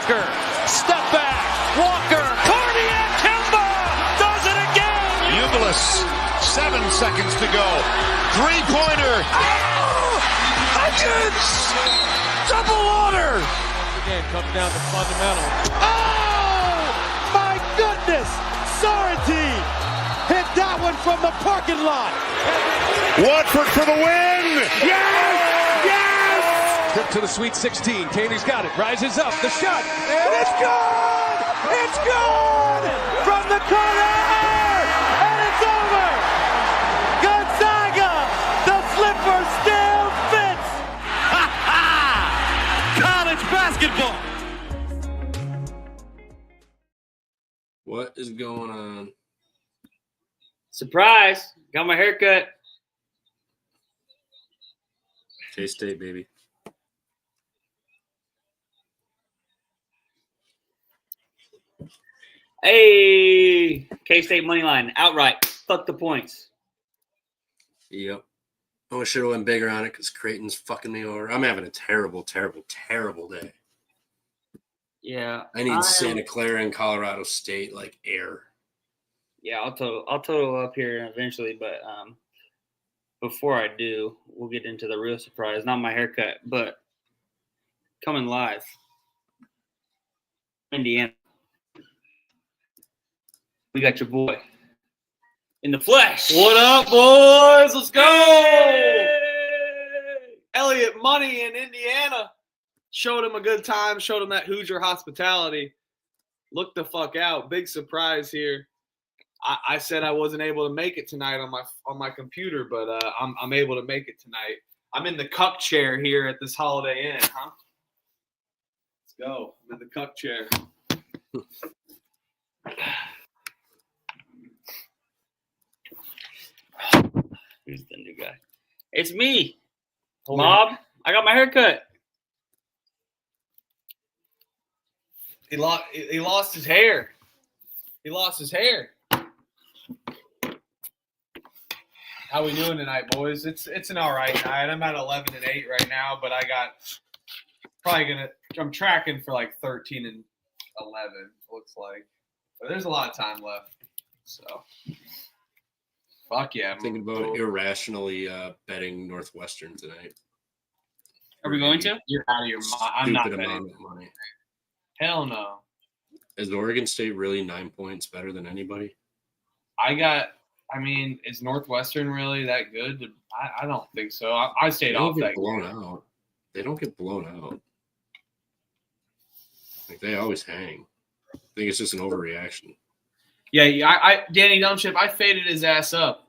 Walker, step back, Walker, cardiac Kemba, does it again! Ubilis, 7 seconds to go. Three-pointer. Oh! Hutchins! Double order! Again, comes down to fundamental. Oh! My goodness! Sorrentine hit that one from the parking lot. Watford for the win. Yes! Trip to the Sweet 16. Taney's got it. Rises up. The shot. And it's good! It's good! From the corner! And it's over! Gonzaga! The slipper still fits! Ha ha! College basketball! What is going on? Surprise! Got my haircut. K-State, baby. Hey, K-State money line outright. Fuck the points. Yep. I should have went bigger on it because Creighton's fucking me over. I'm having a terrible, terrible, terrible day. Yeah, I need Santa Clara and Colorado State like air. Yeah, I'll total up here eventually, but before I do, we'll get into the real surprise. Not my haircut, but coming live, Indiana. We got your boy in the flesh. What up, boys? Let's go! Hey! Elliott Money in Indiana. Showed him a good time. Showed him that Hoosier hospitality. Look the fuck out. Big surprise here. I said I wasn't able to make it tonight on my computer, but I'm able to make it tonight. I'm in the cup chair here at this Holiday Inn, huh? Let's go. I'm in the cup chair. Who's the new guy? It's me, Mob. I got my haircut. He lost his hair. He lost his hair. How we doing tonight, boys? It's an all right night. I'm at 11-8 right now, but I'm tracking for like 13-11. Looks like, but there's a lot of time left. So, fuck yeah! I'm thinking about irrationally betting Northwestern tonight. Are we going to? You're out of your mind. I'm not Stupid betting. amount of money. Hell no. Is Oregon State really 9 points better than anybody? Is Northwestern really that good? I don't think so. I stayed off that blown out. They don't get blown out. Like they always hang. I think it's just an overreaction. Yeah. Danny Dumbchip, I faded his ass up.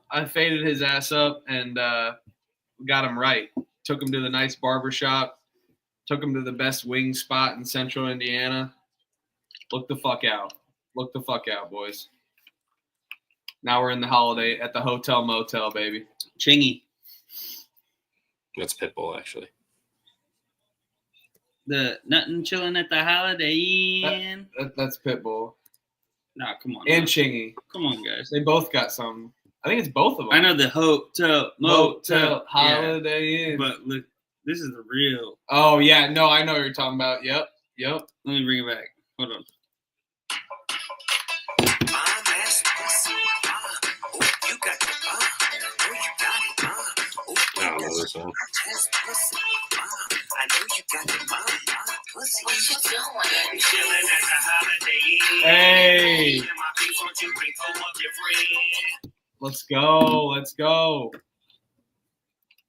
and got him right. Took him to the nice barber shop. Took him to the best wing spot in Central Indiana. Look the fuck out. Look the fuck out, boys. Now we're in the Holiday at the Hotel Motel, baby. Chingy. That's Pitbull, actually. The nothing chilling at the Holiday Inn. That's Pitbull. Nah, come on. And now. Chingy. Come on, guys. They both got some. I think it's both of them. I know the Hotel Motel. Holiday Inn. But look, this is the real. Oh, yeah. No, I know what you're talking about. Yep. Let me bring it back. Hold on. I don't know this song. Hey. Let's go.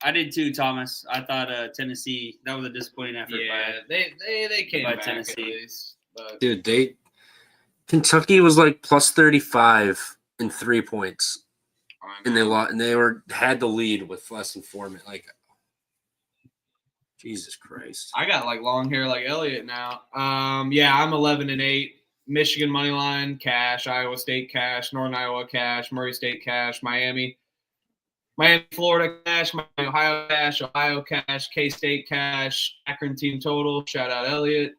I did too, Thomas. I thought Tennessee. That was a disappointing effort. Yeah, they came by back Tennessee. at least. But Dude, Kentucky was like plus 35 in 3 points. And they lost, and they had the lead with less than 4 minutes. Like, Jesus Christ! I got like long hair like Elliott now. Yeah, I'm 11-8. Michigan money line cash, Iowa State cash, Northern Iowa cash, Murray State cash, Miami, Florida cash, Miami, Ohio cash, K-State cash, Akron team total. Shout out Elliott.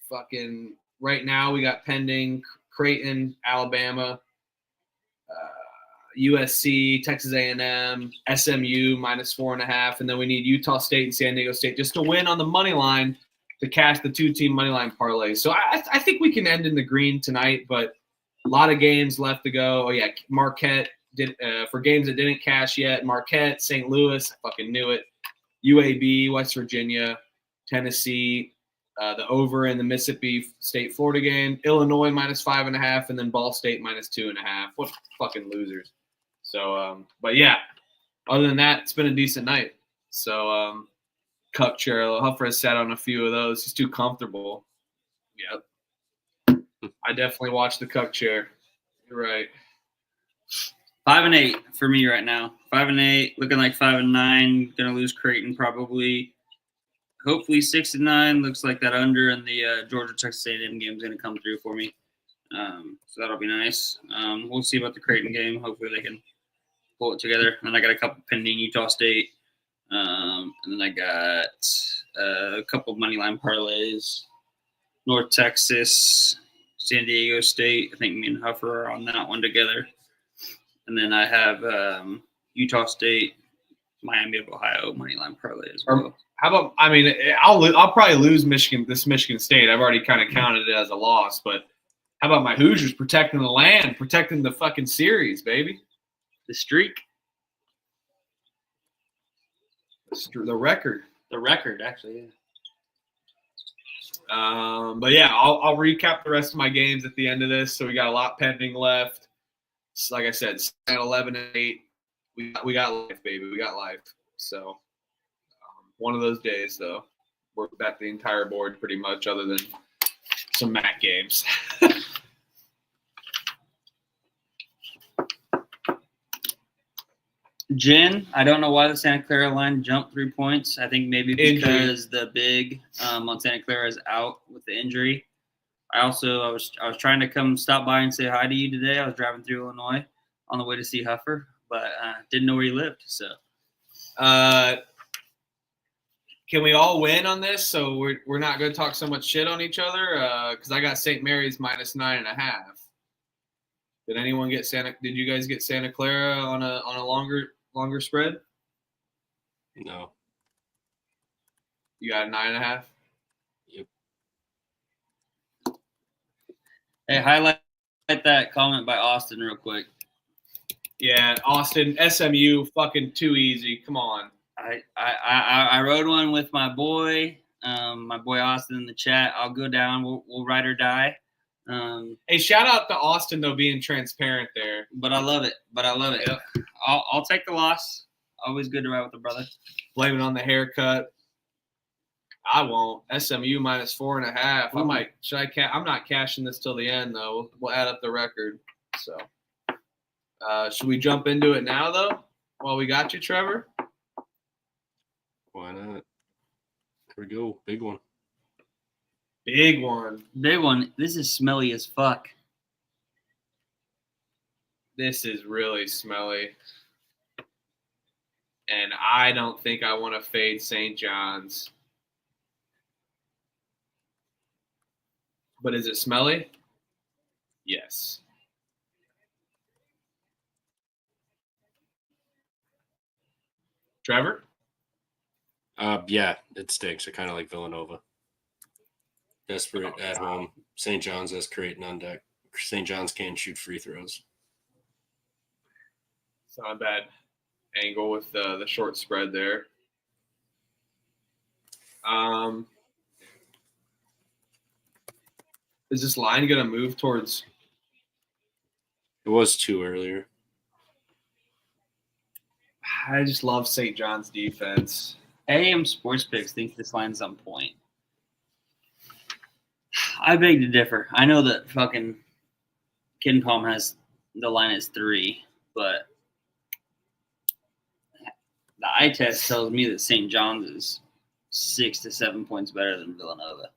Fucking right now we got pending Creighton, Alabama. USC, Texas A&M, SMU -4.5, and then we need Utah State and San Diego State just to win on the money line to cash the 2-team moneyline parlay. So I think we can end in the green tonight, but a lot of games left to go. Oh, yeah, Marquette did for games that didn't cash yet. Marquette, St. Louis, I fucking knew it. UAB, West Virginia, Tennessee, the over in the Mississippi State Florida game, Illinois -5.5, and then Ball State -2.5. What fucking losers. So, but yeah, other than that, it's been a decent night. So, Cup chair, Huffer has sat on a few of those. He's too comfortable. Yep. I definitely watched the Cup chair. You're right. 5-8 for me right now. 5-8, looking like 5-9. Gonna lose Creighton probably. Hopefully 6-9. Looks like that under in the Georgia Texas A&M game is gonna come through for me. So that'll be nice. We'll see about the Creighton game. Hopefully they can pull it together. And I got a couple pending Utah State. And then I got a couple money line parlays. North Texas, San Diego State. I think me and Huffer are on that one together. And then I have Utah State, Miami of Ohio moneyline parlay as well. How about? I mean, I'll probably lose Michigan State. I've already kind of counted it as a loss. But how about my Hoosiers protecting the land, protecting the fucking series, baby? The streak, the record. the record, actually. Yeah. But yeah, I'll recap the rest of my games at the end of this. So we got a lot pending left. Like I said, at 11-8, we got life, baby. We got life. So one of those days, though, we're bet the entire board pretty much, other than some MAC games. Jen, I don't know why the Santa Clara line jumped 3 points. I think maybe because the big on Santa Clara is out with the injury. I was trying to stop by and say hi to you today. I was driving through Illinois on the way to see Huffer, but didn't know where he lived. So, can we all win on this? So we're not going to talk so much shit on each other. Because I got St. Mary's -9.5. Did anyone get Did you guys get Santa Clara on a longer spread? No. You got a 9.5. Yep. hey, highlight that comment by Austin real quick. Yeah, Austin, SMU, fucking too easy. Come on. I rode one with my boy Austin in the chat. I'll go down. We'll ride or die. Hey, shout out to Austin though, being transparent there. But I love it. Yep. I'll take the loss. Always good to ride with a brother. Blame it on the haircut. I won't. SMU -4.5. I might. I'm not cashing this till the end though. We'll add up the record. So, should we jump into it now though? While we got you, Trevor. Why not? Here we go. Big one. Big one. Big one. This is smelly as fuck. This is really smelly. And I don't think I want to fade St. John's. But is it smelly? Yes. Trevor? Yeah, it stinks. I kind of like Villanova. Desperate at home. St. John's has Creighton on deck. St. John's can't shoot free throws. It's not a bad angle with the short spread there. Is this line going to move towards? It was 2 earlier. I just love St. John's defense. AM Sports Picks thinks this line's on point. I beg to differ. I know that fucking Ken Palm has the line is 3, but the eye test tells me that St. John's is 6 to 7 points better than Villanova,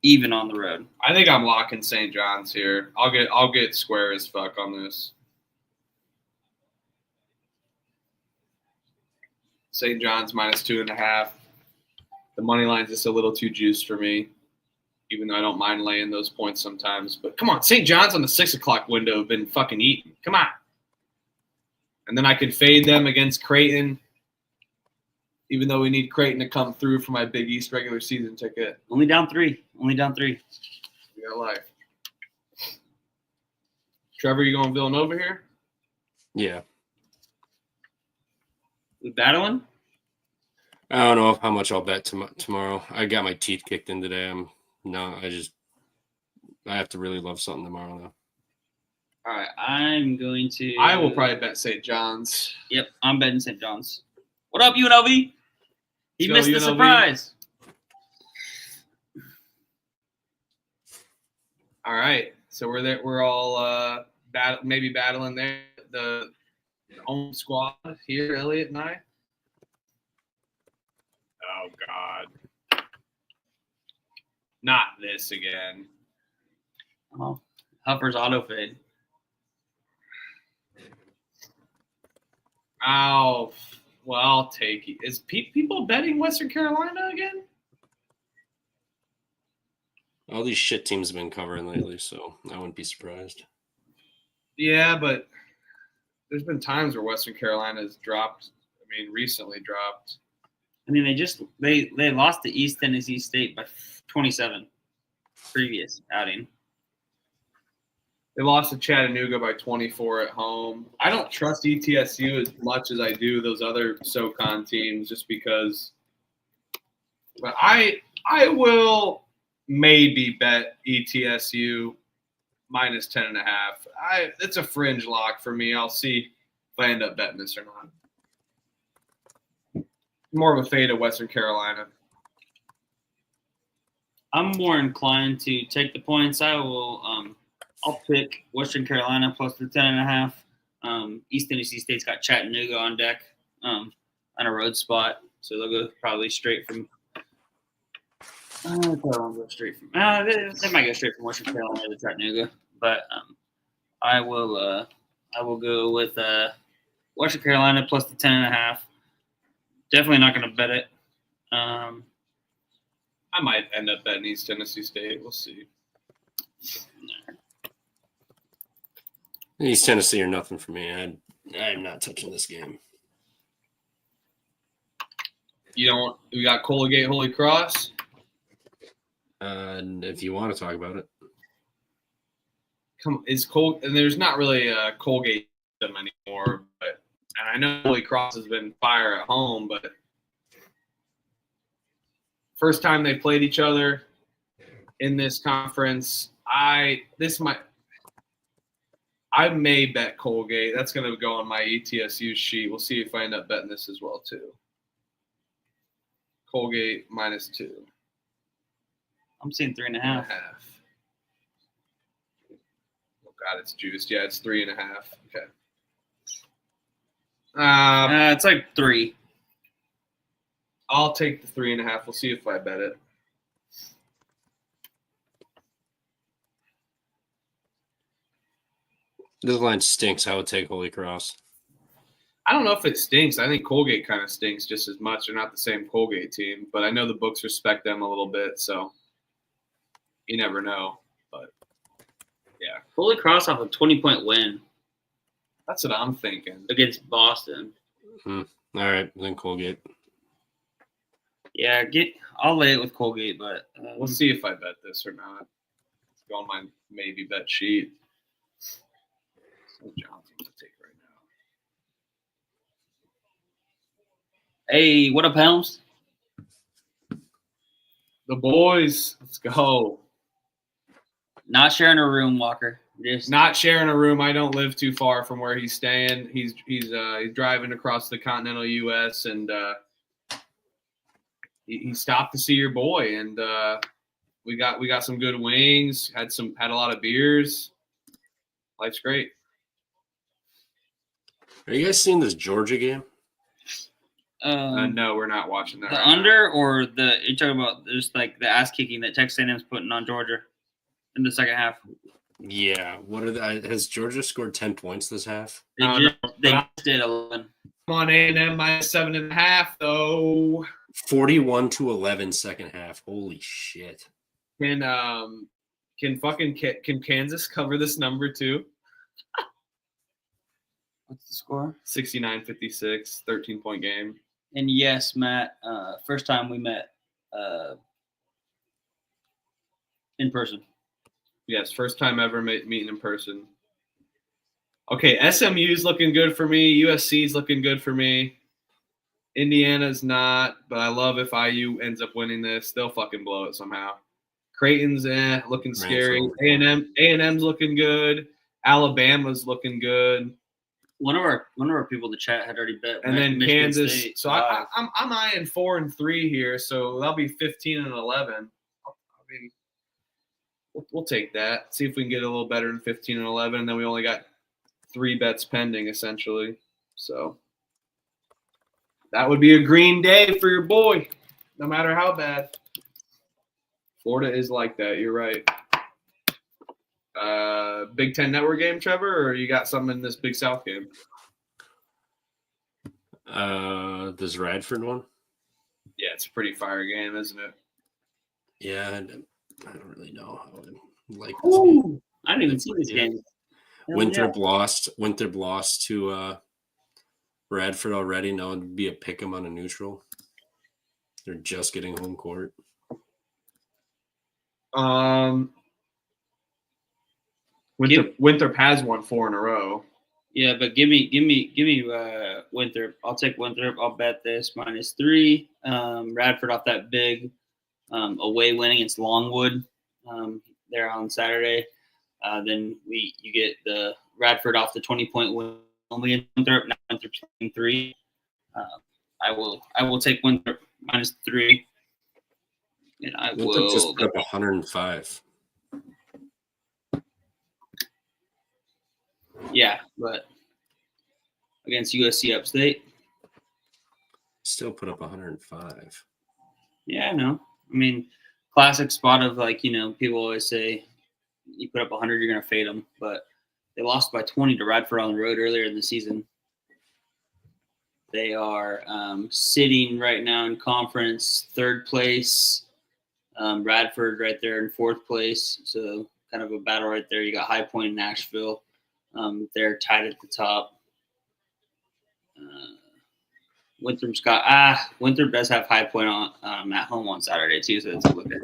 even on the road. I think I'm locking St. John's here. I'll get square as fuck on this. St. John's -2.5. The money line's just a little too juiced for me, even though I don't mind laying those points sometimes. But come on, St. John's on the 6 o'clock window have been fucking eating. Come on. And then I could fade them against Creighton. Even though we need Creighton to come through for my Big East regular season ticket. Only down 3. We got life. Trevor, you going Villanova here? Yeah. We battling? I don't know how much I'll bet tomorrow. I got my teeth kicked in today. I have to really love something tomorrow, though. All right, I'm going to. I will probably bet St. John's. Yep, I'm betting St. John's. What up, UNLV? He missed the UNLV. surprise. All right, so we're there. We're all maybe battling there. The home squad here, Elliot and I. Oh God, not this again. Oh, Huffer's auto fade. Oh, well, I'll take it. Is people betting Western Carolina again? All these shit teams have been covering lately, so I wouldn't be surprised. Yeah, but there's been times where Western Carolina has dropped. I mean, recently dropped. I mean, they lost to East Tennessee State by 27 previous outing. They lost to Chattanooga by 24 at home. I don't trust ETSU as much as I do those other SoCon teams just because. But I will maybe bet ETSU minus 10.5. It's a fringe lock for me. I'll see if I end up betting this or not. More of a fade of Western Carolina. I'm more inclined to take the points. I'll pick Western Carolina plus the 10.5. East Tennessee State's got Chattanooga on deck on a road spot, so they'll go probably straight from. They might go straight from Western Carolina to Chattanooga, but I will go with Western Carolina plus the 10.5. Definitely not going to bet it. I might end up betting East Tennessee State. We'll see. East Tennessee are nothing for me. I'm not touching this game. We got Colgate Holy Cross. If you want to talk about it. And there's not really a Colgate system anymore, and I know Holy Cross has been fire at home, but first time they played each other in this conference, I may bet Colgate. That's going to go on my ETSU sheet. We'll see if I end up betting this as well too. Colgate minus 2. I'm seeing 3.5. Oh God, it's juiced. Yeah, it's 3.5. Okay. It's like 3. I'll take the 3.5. We'll see if I bet it. This line stinks. I would take Holy Cross. I don't know if it stinks. I think Colgate kind of stinks just as much. They're not the same Colgate team, but I know the books respect them a little bit, so you never know. But yeah, Holy Cross off a 20-point win that's what I'm thinking. against Boston. All right, then Colgate. Yeah, I'll lay it with Colgate, but We'll see if I bet this or not. Let's go on my maybe bet sheet. St. John's I'm gonna take right now. Hey, what up, Helms? The boys, let's go. Not sharing a room, Walker. Just Not sharing a room. I don't live too far from where he's staying. He's driving across the continental U.S. and he stopped to see your boy, and we got some good wings. Had a lot of beers. Life's great. Are you guys seeing this Georgia game? No, we're not watching that. the right under or you're talking about just like the ass kicking that Texas A&M's putting on Georgia in the second half. Yeah. What are has Georgia scored 10 points this half? They just did 11. Come on, A&M minus 7.5 though. 41-11 second half. Holy shit. Can Kansas cover this number too? What's the score? 69-56, 13-point game. And yes, Matt, first time we met in person. Yes, first time ever meeting in person. Okay, SMU's looking good for me. USC's looking good for me. Indiana's not, but I love if IU ends up winning this. They'll fucking blow it somehow. Creighton's looking scary. A&M's looking good. Alabama's looking good. One of our people in the chat had already bet. And then Michigan Kansas. State, So I'm eyeing 4-3 here. So that'll be 15-11. I mean, we'll take that. See if we can get a little better than 15-11. And then we only got 3 bets pending essentially. So that would be a green day for your boy, no matter how bad. Florida is like that. You're right. Big Ten Network game, Trevor, or you got something in this Big South game? This Radford one? Yeah, it's a pretty fire game, isn't it? Yeah, I don't really know how I like this Ooh, game. I didn't even see this game. Winthrop lost to Radford already. Now it'd be a pick 'em on a neutral. They're just getting home court. Winthrop has won 4 in a row. Yeah, but give me Winthrop. I'll take Winthrop. I'll bet this -3. Radford off that big away win against Longwood there on Saturday. Then you get the Radford off the 20-point win only Winthrop. Now Winthrop's 3. I will take Winthrop -3. And I Winthrop will just put up 105. Yeah, but against USC Upstate. Still put up 105. Yeah, I know. I mean, classic spot of people always say you put up 100, you're going to fade them. But they lost by 20 to Radford on the road earlier in the season. They are sitting right now in conference 3rd place. Radford right there in 4th place. So kind of a battle right there. You got High Point and Nashville. They're tied at the top. Winthrop does have High Point on at home on Saturday too, so it's a look at.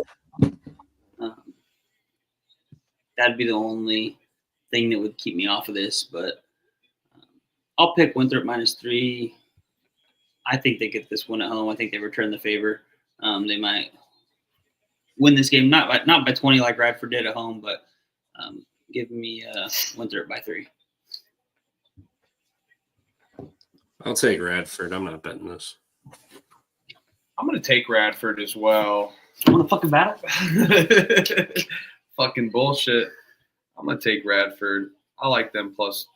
That'd be the only thing that would keep me off of this, but I'll pick Winthrop -3. I think they get this one at home. I think they return the favor. They might win this game, not by 20 like Radford did at home, but give me Winthrop by 3. I'll take Radford. I'm not betting this. I'm going to take Radford as well. You want to fucking battle? Fucking bullshit. I'm going to take Radford. I like them plus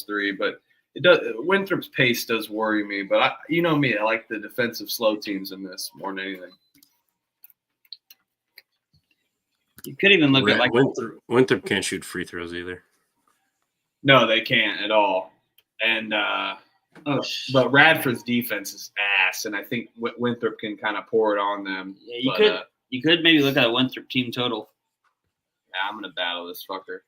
3, but it does. Winthrop's pace does worry me, but you know me. I like the defensive slow teams in this more than anything. You could even look at like Winthrop can't shoot free throws either. No, they can't at all. And but Radford's defense is ass, and I think Winthrop can kind of pour it on them. Yeah, you could maybe look at a Winthrop team total. Yeah, I'm gonna battle this fucker.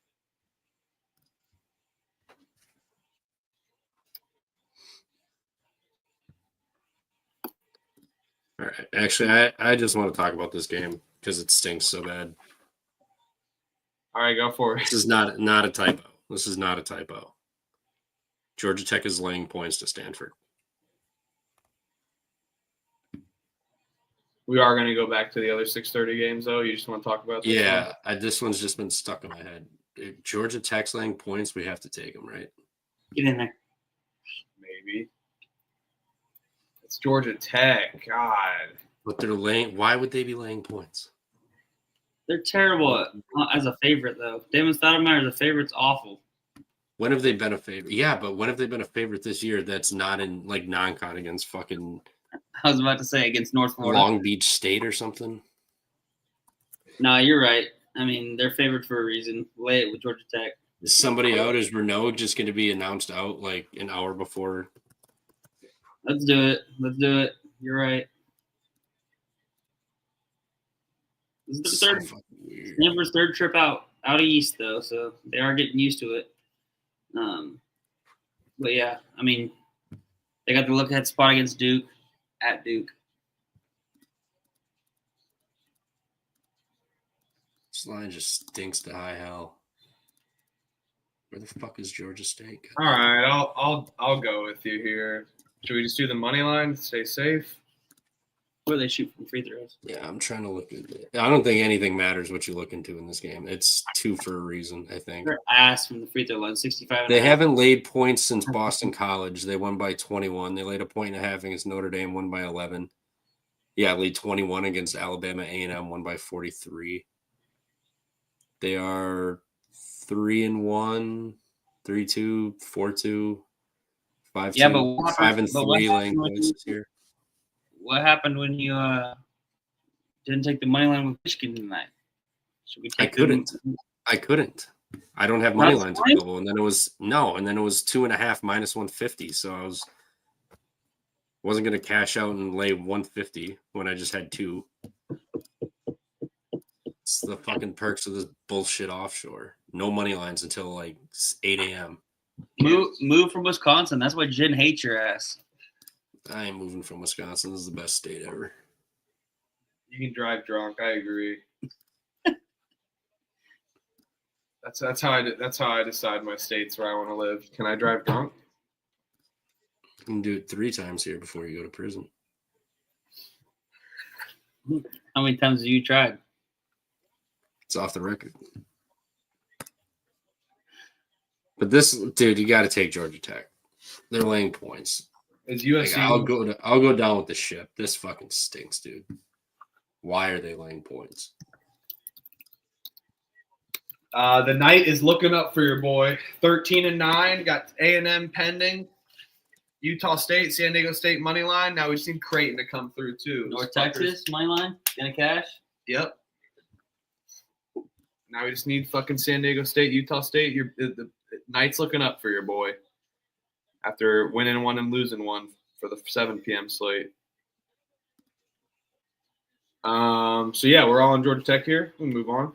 All right. Actually, I just want to talk about this game because it stinks so bad. All right, go for it. This is not a typo. This is not a typo. Georgia Tech is laying points to Stanford. We are going to go back to the other 6:30 games, though. You just want to talk about this? Yeah, this one's just been stuck in my head. If Georgia Tech's laying points, we have to take them, right? Get in there. Maybe. It's Georgia Tech. God. But they're laying. Why would they be laying points? They're terrible as a favorite, though. Damon Stoudemire as a favorite's awful. When have they been a favorite? Yeah, but when have they been a favorite this year that's not in like non-con against fucking I was about to say against North Florida. Long Beach State or something? No, you're right. I mean, they're favored for a reason. Lay it with Georgia Tech. Is somebody out? Is Renaud just going to be announced out like an hour before? Let's do it. You're right. This is the Stanford's third trip out east, though, so they are getting used to it. But yeah, I mean, they got the look-ahead spot against Duke. at Duke. This line just stinks to high hell. Where the fuck is Georgia State? All right, I'll go with you here. Should we just do the money line? Stay safe. Where they shoot from free throws. Yeah, I'm trying to look at it. I don't think anything matters what you look into in this game. It's 2 for a reason, I think. They're ass from the free throw line, 65. They haven't laid points since Boston College. They won by 21. They laid a point and a half against Notre Dame, won by 11. Yeah, laid 21 against Alabama A&M, won by 43. They are 3-1, 3-2, 4-2, 5-2, Yeah, but 5-3 laying points this year. What happened when you didn't take the money line with Michigan tonight? Should we take I couldn't. I don't have money lines available. And then it was 2.5 minus 150. So I wasn't going to cash out and lay 150 when I just had 2. It's the fucking perks of this bullshit offshore. No money lines until like 8 a.m. Move from Wisconsin. That's why Jen hates your ass. I ain't moving from Wisconsin. This is the best state ever. You can drive drunk. I agree. That's how I decide my states where I want to live. Can I drive drunk? You can do it 3 times here before you go to prison. How many times have you tried? It's off the record. But this dude, you got to take Georgia Tech. They're laying points. Is USC? Like, I'll go down with the ship. This fucking stinks, dude. Why are they laying points? The night is looking up for your boy. 13-9. Got A&M pending. Utah State, San Diego State money line. Now we've seen Creighton to come through too. North Texas money line. Gonna cash. Yep. Now we just need fucking San Diego State, Utah State. The night's looking up for your boy. After winning one and losing one for the 7 p.m. slate. So yeah, we're all on Georgia Tech here. We'll move on.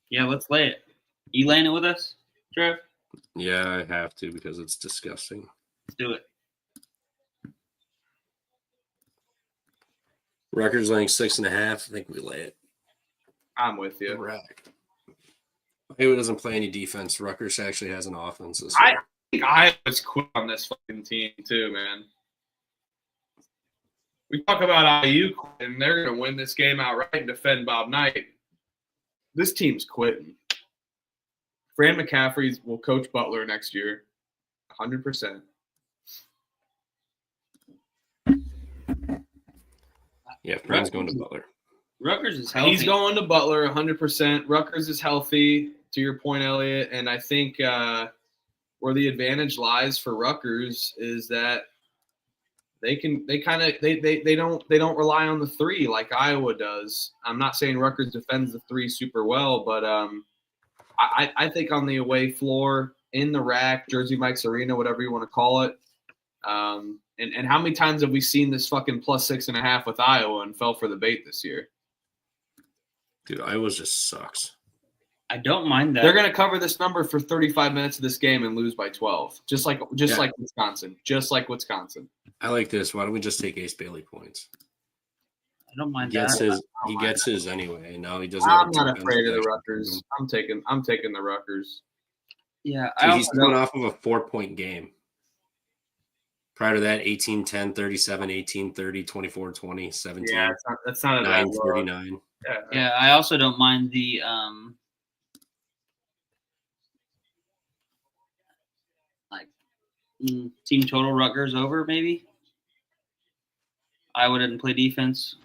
Yeah, let's lay it. You laying it with us, Trev? Yeah, I have to because it's disgusting. Let's do it. Rutgers laying 6.5. I think we lay it. I'm with you. Right. Iowa doesn't play any defense. Rutgers actually has an offense this I year. think Iowa's quit on this fucking team too, man. We talk about IU and they're going to win this game outright and defend Bob Knight. This team's quitting. Fran McCaffrey will coach Butler next year, 100%. Yeah, Fran's going to Butler. Rutgers is healthy. He's going to Butler 100%. Rutgers is healthy, to your point, Elliot. And I think where the advantage lies for Rutgers is that they don't rely on the 3 like Iowa does. I'm not saying Rutgers defends the 3 super well, but I think on the away floor, in the rack, Jersey Mike's Arena, whatever you want to call it. And how many times have we seen this fucking plus 6.5 with Iowa and fell for the bait this year? Dude, Iowa just sucks. I don't mind that. They're going to cover this number for 35 minutes of this game and lose by 12, just like Wisconsin. Just like Wisconsin. I like this. Why don't we just take Ace Bailey points? I don't mind He that. gets his anyway. No, he doesn't. I'm not afraid of the Rutgers. I'm taking the Rutgers. Yeah, Dude, he's coming off of a 4-point game. Prior to that, 18-10, 37, 18-30, 24-20, 17. Yeah, that's not a 9-39. Yeah, I also don't mind the team total Rutgers over maybe. Iowa didn't play defense.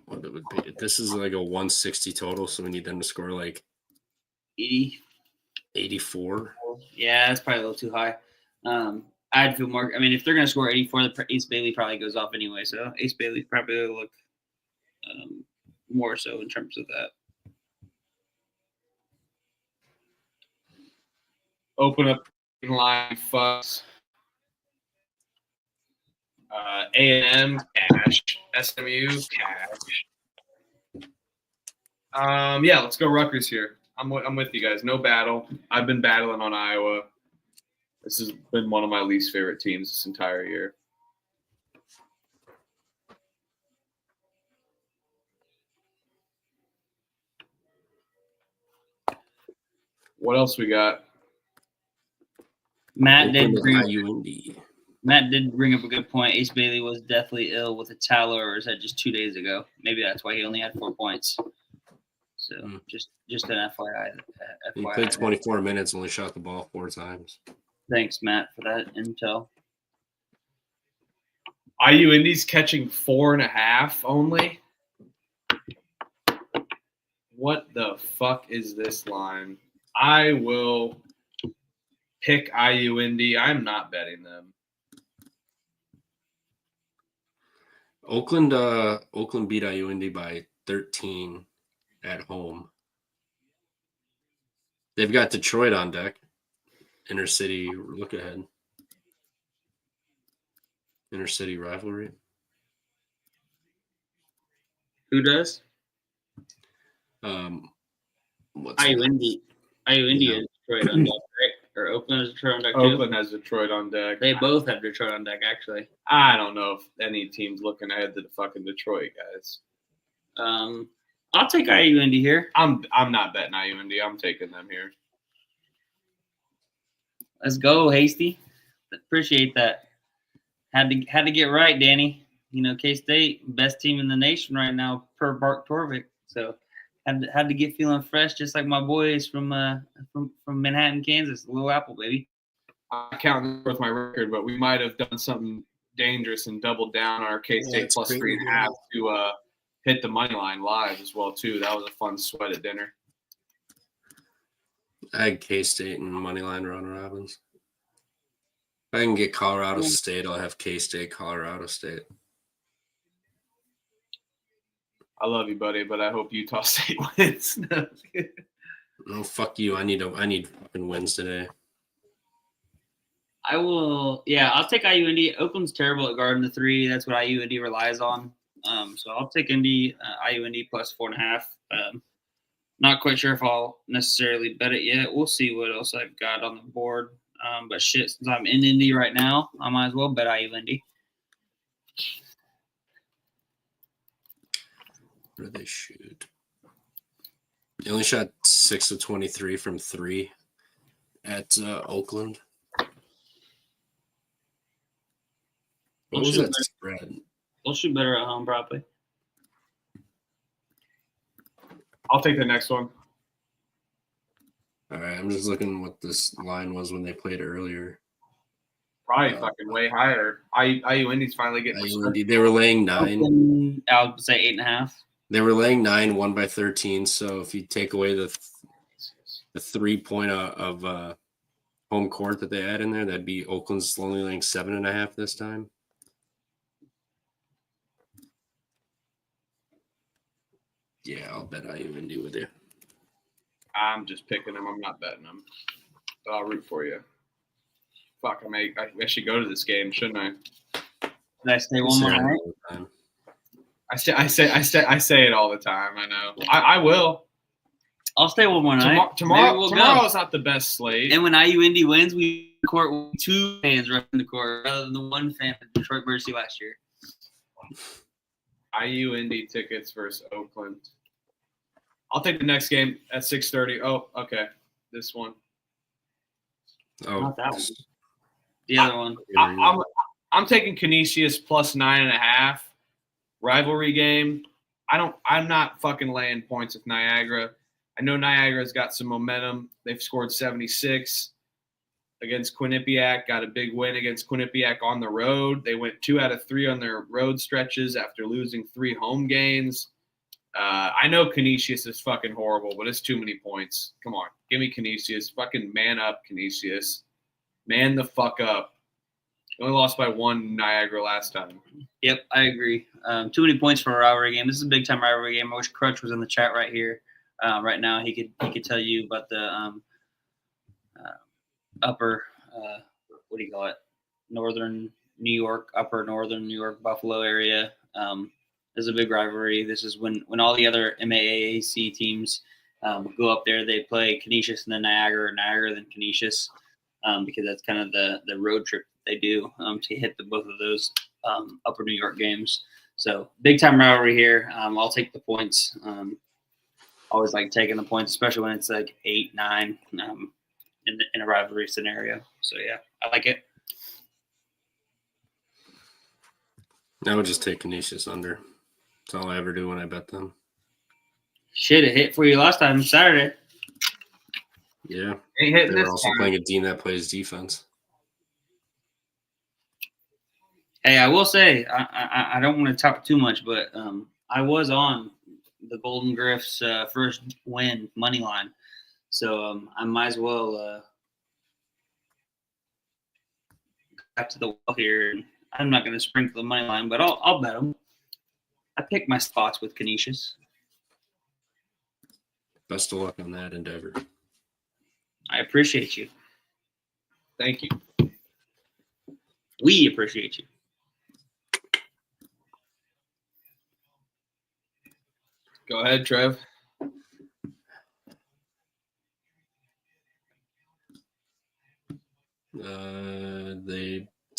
What it would be? This is like a 160 total, so we need them to score like 80. 84. Yeah, that's probably a little too high. I'd feel more. I mean, if they're going to score 84, the Ace Bailey probably goes off anyway. So Ace Bailey probably will look more so in terms of that. Open up line fucks. A&M cash. SMU cash. Yeah, let's go Rutgers here. I'm with you guys. No battle. I've been battling on Iowa. This has been one of my least favorite teams this entire year. What else we got? Matt did IUND. bring up a good point. Ace Bailey was deathly ill with a towel, or is that just 2 days ago? Maybe that's why he only had 4 points. So just an FYI. He played 24 minutes, only shot the ball 4 times. Thanks, Matt, for that intel. IU Indy's catching 4.5 only. What the fuck is this line? I will pick IU Indy. I'm not betting them. Oakland beat IUND by 13 at home. They've got Detroit on deck. Intercity look ahead. Intercity rivalry. Who does? IUND. IUND is Detroit on deck, right? Or Oakland is Detroit on deck too? Oakland has Detroit on deck. They both have Detroit on deck, actually. I don't know if any team's looking ahead to the fucking Detroit guys. I'll take IUND here. I'm not betting IUND. I'm taking them here. Let's go, Hasty. Appreciate that. Had to get right, Danny. You know, K-State, best team in the nation right now per Bart Torvik. So had to get feeling fresh, just like my boys from Manhattan, Kansas. Little Apple, baby. I count with my record, but we might have done something dangerous and doubled down our K-State plus 3.5 to hit the money line live as well too. That was a fun sweat at dinner. I had K-State and money line round robins. If I can get Colorado State, I'll have K-State, Colorado State. I love you, buddy, but I hope Utah State wins. No, fuck you. I need fucking wins today. I will. Yeah, I'll take IUND. Oakland's terrible at guarding the 3. That's what IUND relies on. So I'll take IUND plus 4.5. Not quite sure if I'll necessarily bet it yet. We'll see what else I've got on the board. But shit, since I'm in Indy right now, I might as well bet IUND. Where do they shoot? They only shot 6 of 23 from 3 at Oakland. What was that spread? They'll shoot better at home, probably. I'll take the next one. All right, I'm just looking what this line was when they played earlier. Probably fucking way higher. IU Indy's finally getting. They were laying 9. I would say 8.5. They were laying 9, won by 13. So if you take away the 3 point of home court that they add in there, that'd be Oakland's only laying 7.5 this time. Yeah, I'll bet IUND with you. I'm just picking them. I'm not betting them. But I'll root for you. Fuck, I should go to this game, shouldn't I? Did I stay one more night? I say it all the time. I know. I will. I'll stay one more night. Tomorrow's not the best slate. And when IUND wins, we court with 2 fans running the court rather than the 1 fan at Detroit Mercy last year. IUND tickets versus Oakland. I'll take the next game at 6:30. Oh, okay. This one. Oh, not that one. The other one. I'm taking Canisius plus 9.5. Rivalry game. I'm not fucking laying points with Niagara. I know Niagara's got some momentum. They've scored 76 against Quinnipiac. Got a big win against Quinnipiac on the road. They went 2 out of 3 on their road stretches after losing 3 home games. I know Canisius is fucking horrible, but it's too many points. Come on. Give me Canisius. Fucking man up, Canisius. Man the fuck up. Only lost by 1 Niagara last time. Yep, I agree. Too many points for a rivalry game. This is a big time rivalry game. I wish Crutch was in the chat right here. Right now, he could tell you about the upper what do you call it? Northern New York, upper northern New York, Buffalo area. This is a big rivalry. This is when all the other MAAC teams go up there. They play Canisius and then Niagara, or Niagara then Canisius, because that's kind of the road trip they do to hit both of those upper New York games. So big time rivalry here. I'll take the points. always like taking the points, especially when it's like 8-9 in a rivalry scenario. So yeah, I like it. I would just take Canisius under. That's all I ever do when I bet them. Shit, it hit for you last time Saturday. Yeah. Ain't hitting They're this also time. playing a team that plays defense. Hey, I will say I don't want to talk too much, but I was on the Golden Griff's first win money line, so I might as well back to the well here. I'm not going to sprinkle the money line, but I'll bet them. I pick my spots with Canisius. Best of luck on that endeavor. I appreciate you. Thank you. We appreciate you. Go ahead, Trev.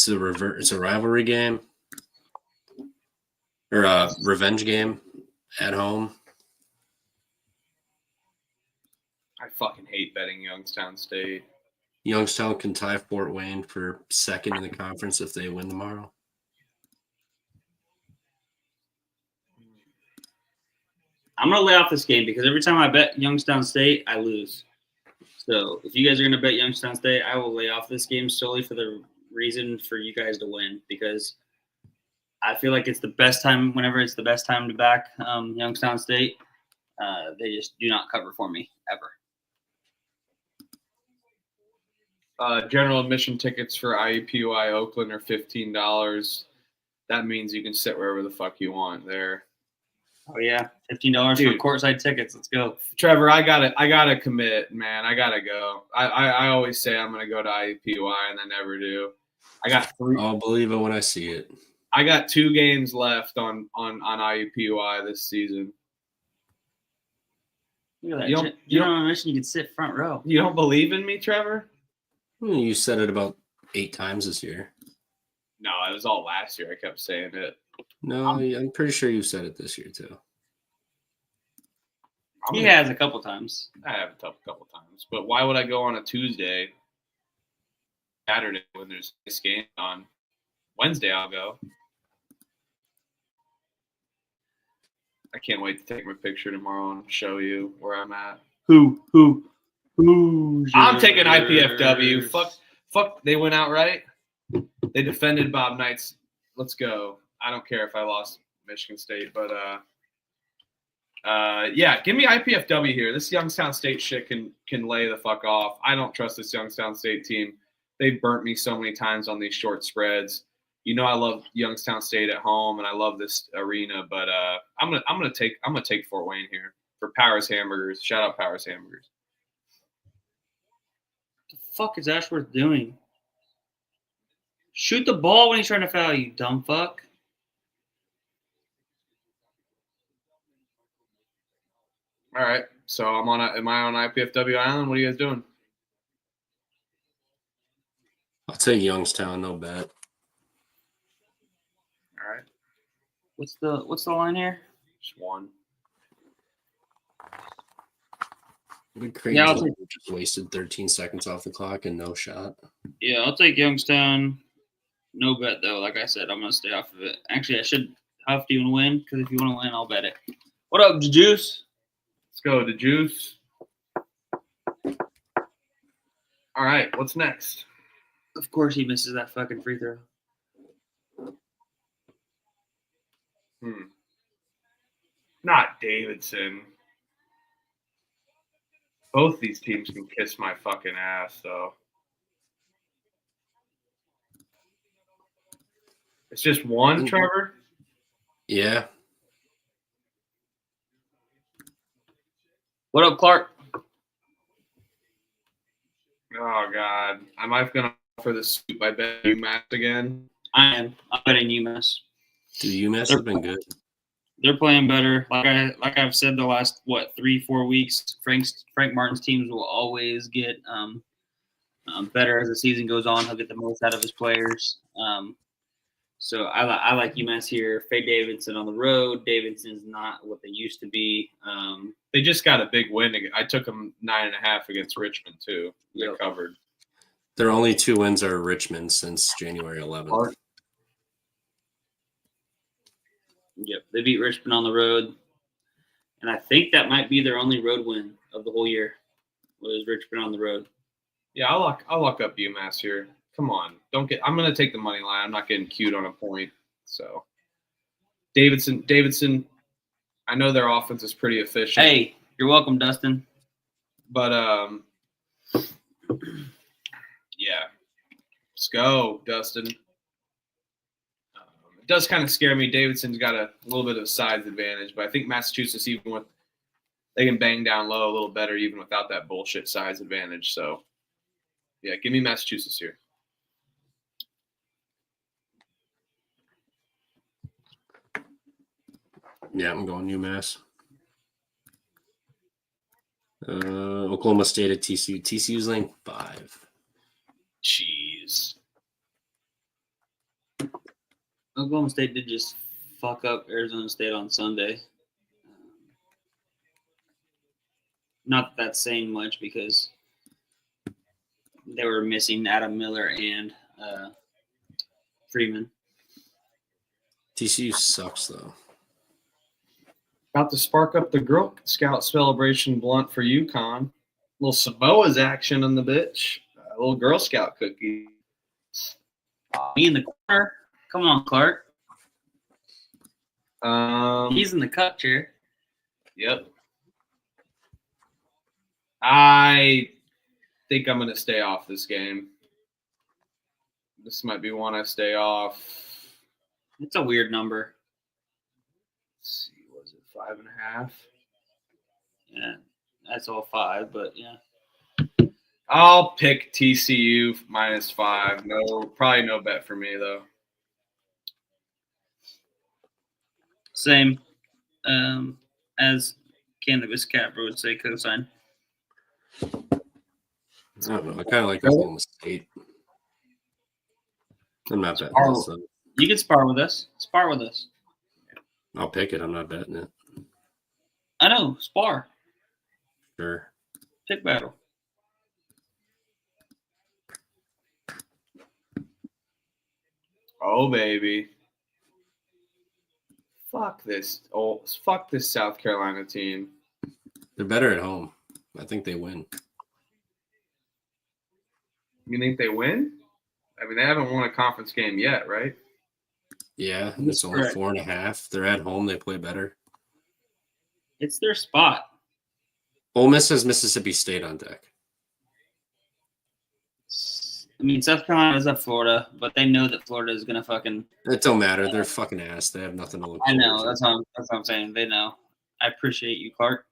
It's a rivalry game or a revenge game at home. I fucking hate betting Youngstown State. Youngstown can tie Fort Wayne for second in the conference if they win tomorrow. I'm going to lay off this game because every time I bet Youngstown State, I lose. So if you guys are going to bet Youngstown State, I will lay off this game solely for the reason for you guys to win, because I feel like it's the best time. Whenever it's the best time to back Youngstown State, they just do not cover for me ever. General admission tickets for IUPUI Oakland are $15. That means you can sit wherever the fuck you want there. Oh yeah, $15 for courtside tickets. Let's go, Trevor. I gotta commit, man. I gotta go. I always say I'm gonna go to IUPUI and I never do. I got 3. I'll believe it when I see it. I got 2 games left on IUPUI this season. Look at that. General admission, you can sit front row. You don't believe in me, Trevor? You said it about 8 times this year. No, it was all last year. I kept saying it. No, I'm pretty sure you said it this year too. He has a couple times. I have a couple times, but why would I go on a Tuesday, Saturday when there's this game on? Wednesday I'll go. I can't wait to take my picture tomorrow and show you where I'm at. Who? I'm taking IPFW. Fuck. They went out right. They defended Bob Knight's. Let's go. I don't care if I lost Michigan State, but yeah, give me IPFW here. This Youngstown State shit can lay the fuck off. I don't trust this Youngstown State team. They've burnt me so many times on these short spreads. You know I love Youngstown State at home and I love this arena, but I'm gonna take Fort Wayne here for Powers Hamburgers. Shout out Powers Hamburgers. What the fuck is Ashworth doing? Shoot the ball when he's trying to foul you, dumb fuck. All right, so am I on IPFW Island? What are you guys doing? I'll take Youngstown, no bet. All right, What's the line here? just 1. Yeah, I'll take. Just wasted 13 seconds off the clock and no shot. Yeah, I'll take Youngstown. No bet though. Like I said, I'm gonna stay off of it. Actually, I should. How do you want to win? Because if you want to win, I'll bet it. What up, Juice? Let's go to Juice. All right, what's next? Of course, he misses that fucking free throw. Not Davidson. Both these teams can kiss my fucking ass, though. It's just 1, Trevor? Yeah. What up, Clark? Oh, God. Am I going to offer the scoop by betting UMass again? I am. I'm betting UMass. Dude, UMass has been good. They're playing better. Like I've said the last 3-4 weeks, Frank Martin's teams will always get better as the season goes on. He'll get the most out of his players. So I like UMass here. Faye Davidson on the road. Davidson's not what they used to be. They just got a big win. I took them 9.5 against Richmond too. They covered. Their only 2 wins are Richmond since January 11th. Yep, they beat Richmond on the road, and I think that might be their only road win of the whole year. Was Richmond on the road? Yeah, I'll lock up UMass here. Come on, I'm gonna take the money line. I'm not getting cued on a point. So Davidson. I know their offense is pretty efficient. Hey, you're welcome, Dustin. But yeah, let's go, Dustin. It does kind of scare me. Davidson's got a little bit of size advantage, but I think Massachusetts, even with they can bang down low a little better, even without that bullshit size advantage. So yeah, give me Massachusetts here. Yeah, I'm going UMass. Oklahoma State at TCU. TCU's laying 5. Jeez. Oklahoma State did just fuck up Arizona State on Sunday. Not that that's saying much because they were missing Adam Miller and Freeman. TCU sucks, though. About to spark up the Girl Scout celebration blunt for UConn. Little Samoa's action on the bitch. A little Girl Scout cookie. Me in the corner. Come on, Clark. He's in the cup chair. Yep. I think I'm going to stay off this game. This might be one I stay off. It's a weird number. Let's see, was it 5.5? Yeah, that's all 5, but yeah. I'll pick TCU -5. No, probably no bet for me though. Same as Cannabis Capper would say, cosign. I don't know. I kind of like Oklahoma State. I'm not betting this, though. You can spar with us. Spar with us. I'll pick it. I'm not betting it. I know. Spar. Sure. Pick battle. Oh baby. Fuck this South Carolina team. They're better at home. I think they win. You think they win? I mean, they haven't won a conference game yet, right? Yeah, it's only 4.5. They're at home. They play better. It's their spot. Ole Miss has Mississippi State on deck. I mean, South Carolina's at Florida, but they know that Florida is gonna fucking. It don't matter. They're fucking ass. They have nothing to look. I know. That's what I'm saying. They know. I appreciate you, Clark.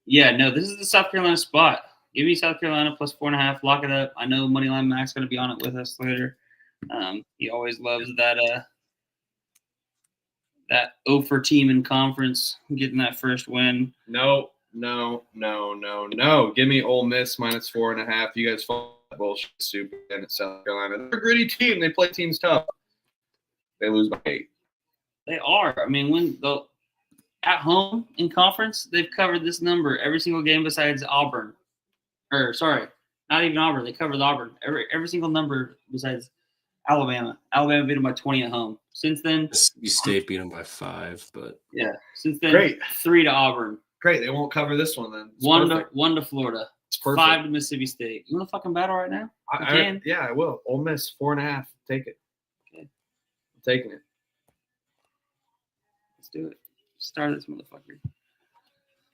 Yeah, no, this is the South Carolina spot. Give me South Carolina +4.5. Lock it up. I know Moneyline Mac's going to be on it with us later. He always loves that 0 team in conference, getting that first win. No. Give me Ole Miss -4.5. You guys follow that bullshit super and it's South Carolina. They're a gritty team. They play teams tough. They lose by 8. They are. I mean, when at home in conference, they've covered this number every single game besides Auburn. Or sorry, not even Auburn. They covered Auburn. Every single number besides Alabama. Alabama beat them by 20 at home. Since then, Mississippi State beat them by 5, but yeah. Since then, Great. 3 to Auburn. Great. They won't cover this one then. It's 1 perfect. to Florida. It's perfect. 5 to Mississippi State. You want to fucking battle right now? You can. Yeah, I will. Ole Miss 4.5. Take it. Okay. I'm taking it. Let's do it. Start this motherfucker.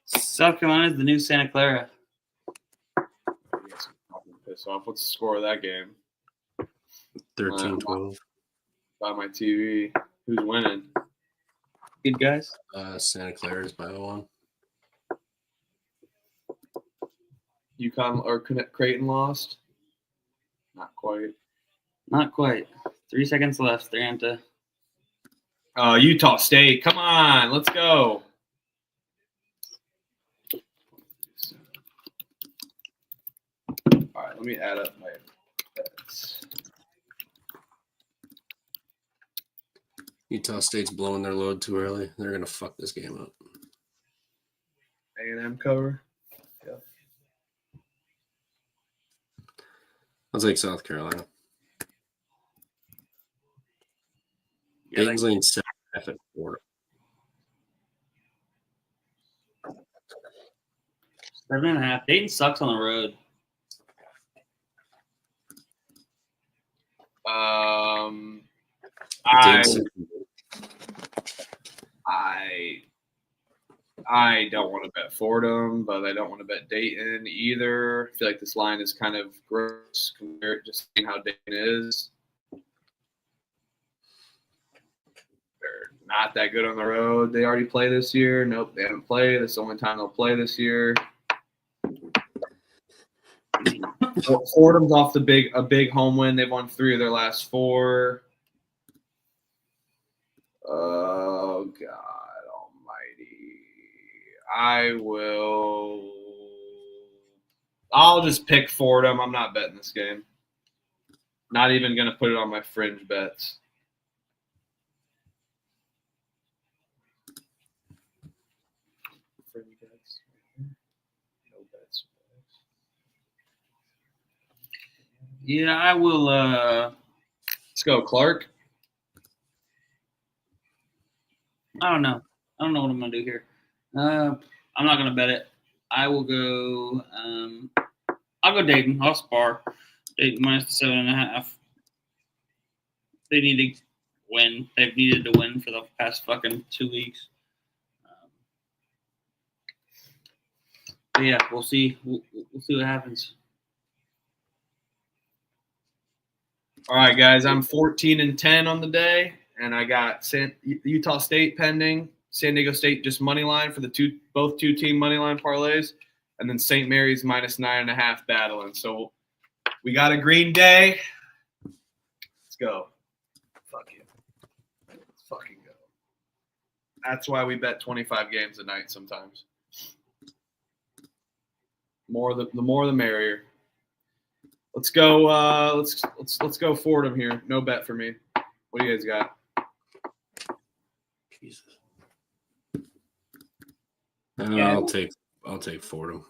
South Carolina is the new Santa Clara. Piss off. What's the score of that game? 13-12. By my TV. Who's winning? Good guys. Santa Clara is by 1. UConn or Creighton lost? Not quite. Not quite. 3 seconds left. They're into. Utah State. Come on. Let's go. All right. Let me add up my bets. Utah State's blowing their load too early. They're gonna fuck this game up. A&M cover. I'll take South Carolina. Yeah, Dayton's leading 7.5 at 4. 7.5. Dayton sucks on the road. I don't want to bet Fordham, but I don't want to bet Dayton either. I feel like this line is kind of gross compared to just seeing how Dayton is. They're not that good on the road. They already play this year. Nope, they haven't played. This is the only time they'll play this year. Fordham's off a big home win. They've won 3 of their last 4. Oh God Almighty! I'll just pick Fordham. I'm not betting this game. Not even gonna put it on my fringe bets. Fringe bets. No bets. Yeah, I will. Let's go, Clark. I don't know. I don't know what I'm gonna do here. I'm not gonna bet it. I will go. I'll go Dayton. I'll spar. Dayton minus 7.5. They need to win. They've needed to win for the past fucking 2 weeks. But yeah, we'll see. We'll see what happens. All right, guys. I'm 14-10 on the day, and I got Utah State pending. San Diego State just money line for both two team money line parlays, and then St. Mary's minus 9.5 battling. So we got a green day. Let's go. Fuck you. Let's fucking go. That's why we bet 25 games a night sometimes. The more the merrier. Let's go. Let's go Fordham here. No bet for me. What do you guys got? Jesus. I'll take Fordham.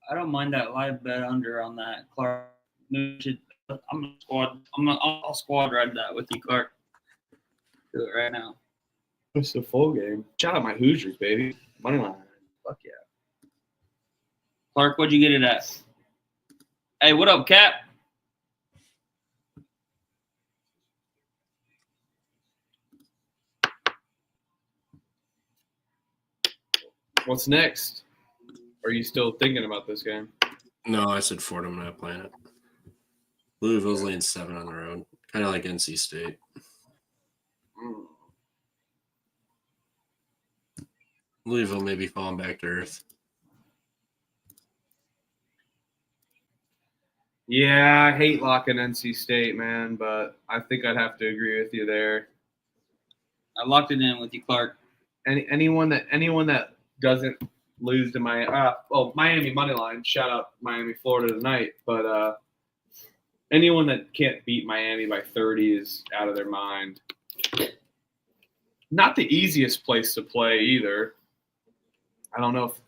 I don't mind that live bet under on that, Clark. I'll squad ride that with you, Clark. Do it right now. It's a full game. Shout out my Hoosiers, baby. Money line. Fuck yeah. Clark, what'd you get it at? Hey, what up, Cap? What's next? Are you still thinking about this game? No, I said Fordham, not playing it. Louisville's laying 7 on the road, kind of like NC State. Louisville may be falling back to earth. Yeah, I hate locking NC State, man, but I think I'd have to agree with you there. I locked it in with you, Clark. Anyone that doesn't lose to Miami money line. Shout out Miami, Florida tonight. But anyone that can't beat Miami by 30 is out of their mind. Not the easiest place to play either. I don't know if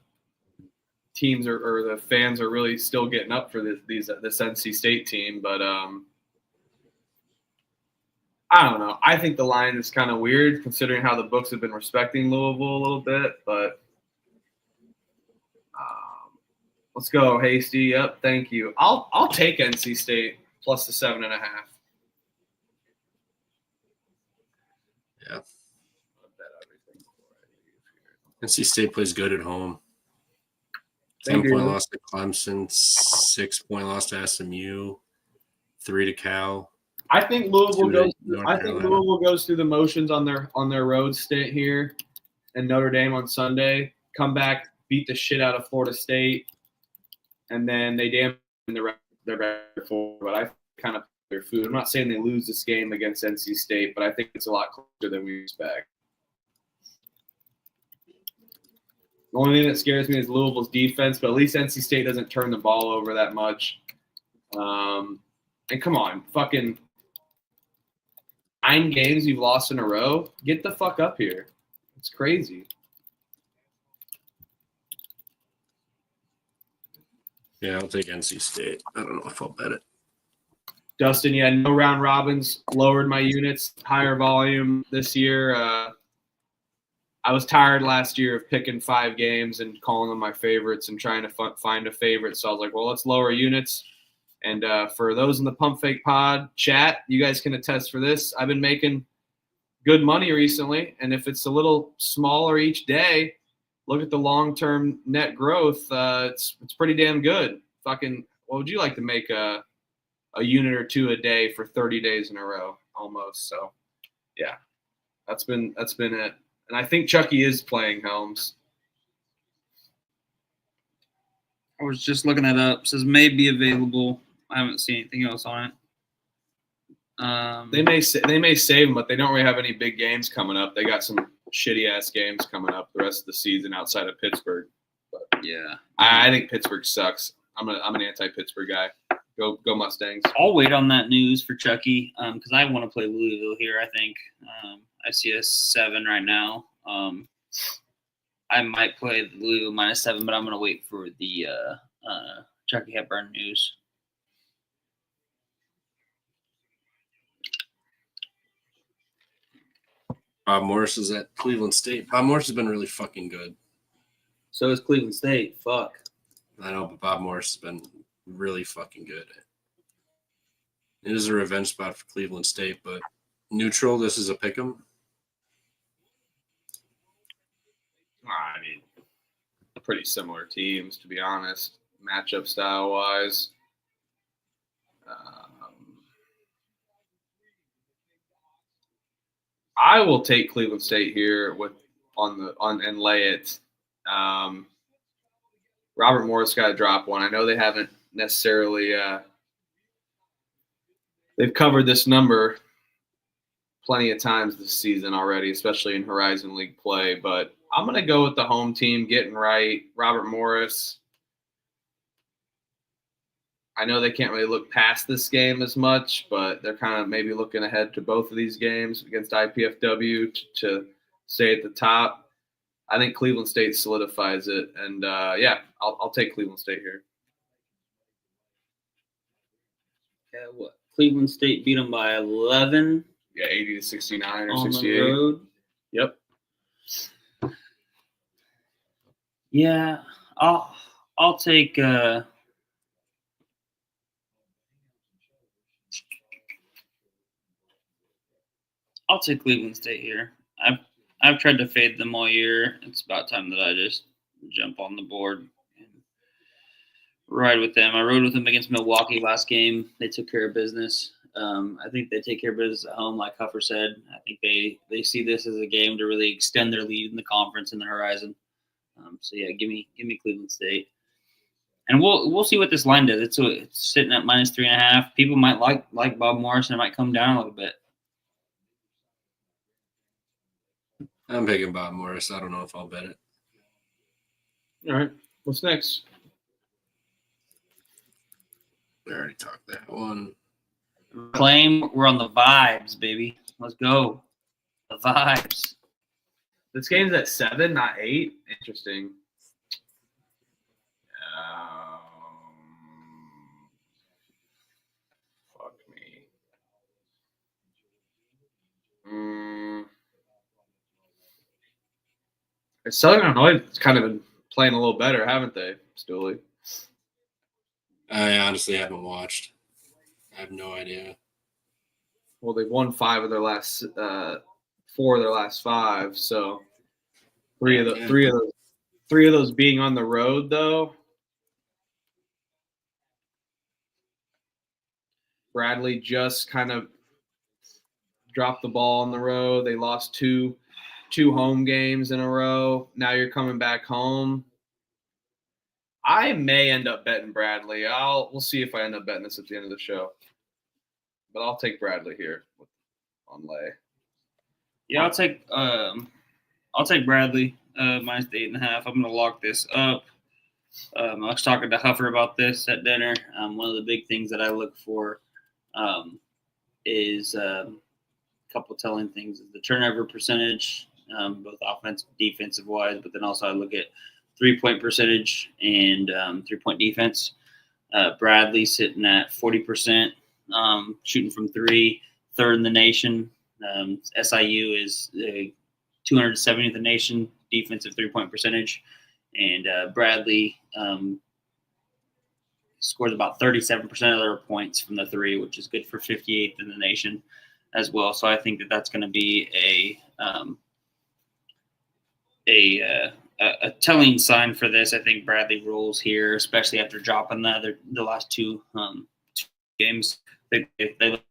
teams or the fans are really still getting up for this NC State team, but I don't know. I think the line is kind of weird considering how the books have been respecting Louisville a little bit, but let's go, Hasty. Yep, thank you. I'll take NC State plus the 7.5. Yeah. NC State plays good at home. 10-point loss to Clemson, 6-point loss to SMU, 3 to Cal. I think Louisville goes through the motions on their road stint here, and Notre Dame on Sunday. Come back, beat the shit out of Florida State, and then they damn their record for. But I kind of their food. I'm not saying they lose this game against NC State, but I think it's a lot closer than we expect. The only thing that scares me is Louisville's defense, but at least NC State doesn't turn the ball over that much. And come on, fucking 9 games you've lost in a row. Get the fuck up here. It's crazy. Yeah, I'll take NC State. I don't know if I'll bet it. Dustin, yeah, no round robins. Lowered my units. Higher volume this year. I was tired last year of picking 5 games and calling them my favorites and trying to find a favorite. So I was like, well, let's lower units. And for those in the Pump Fake Pod chat, you guys can attest for this. I've been making good money recently. And if it's a little smaller each day, look at the long-term net growth. It's pretty damn good. Fucking, what would you like to make a unit or 2 a day for 30 days in a row almost? So, yeah, that's been it. And I think Chucky is playing Helms. I was just looking that up. It says may be available. I haven't seen anything else on it. They may save him, but they don't really have any big games coming up. They got some shitty ass games coming up the rest of the season outside of Pittsburgh. But yeah, I think Pittsburgh sucks. I'm an anti-Pittsburgh guy. Go Mustangs. I'll wait on that news for Chucky because I want to play Louisville here. I think I see a 7 right now. I might play the Louisville -7, but I'm going to wait for the Chucky Hepburn news. Bob Morris is at Cleveland State. Bob Morris has been really fucking good. So is Cleveland State. Fuck. I know, but Bob Morris has been really fucking good. It is a revenge spot for Cleveland State, but neutral, this is a pick 'em. I mean, pretty similar teams, to be honest, matchup style-wise. I will take Cleveland State here and lay it. Robert Morris got to drop one. I know they haven't necessarily they've covered this number plenty of times this season already, especially in Horizon League play. But I'm going to go with the home team getting right. Robert Morris. I know they can't really look past this game as much, but they're kind of maybe looking ahead to both of these games against IPFW to stay at the top. I think Cleveland State solidifies it. And, I'll take Cleveland State here. Yeah, what? Cleveland State beat them by 11. Yeah, 80-69 or on 68. the road. Yep. Yeah, I'll take I'll take Cleveland State here. I've tried to fade them all year. It's about time that I just jump on the board and ride with them. I rode with them against Milwaukee last game. They took care of business. I think they take care of business at home, like Huffer said. I think they see this as a game to really extend their lead in the conference in the Horizon. So yeah, give me Cleveland State, and we'll see what this line does. It's sitting at -3.5. People might like Bob Morris, and it might come down a little bit. I'm picking Bob Morris. I don't know if I'll bet it. All right. What's next? We already talked that one. Claim we're on the vibes, baby. Let's go. The vibes. This game's at 7, not 8. Interesting. Fuck me. Southern Illinois has kind of been playing a little better, haven't they, Stooley? I honestly haven't watched. I have no idea. Well, they've won 4 of their last 5. So three of those being on the road, though. Bradley just kind of dropped the ball on the road. They lost two home games in a row. Now you're coming back home. I may end up betting Bradley. We'll see if I end up betting this at the end of the show. But I'll take Bradley here on lay. Yeah, I'll take Bradley -8.5. I'm gonna lock this up. I was talking to Huffer about this at dinner. One of the big things that I look for is couple telling things is the turnover percentage, both offensive, defensive wise, but then also I look at 3-point percentage and 3-point defense. Bradley sitting at 40%, shooting from three, third in the nation. SIU is 270th in the nation defensive 3-point percentage, and Bradley scores about 37% of their points from the three, which is good for 58th in the nation as well. So I think that that's going to be a telling sign for this. I think Bradley rolls here, especially after dropping the last two games. They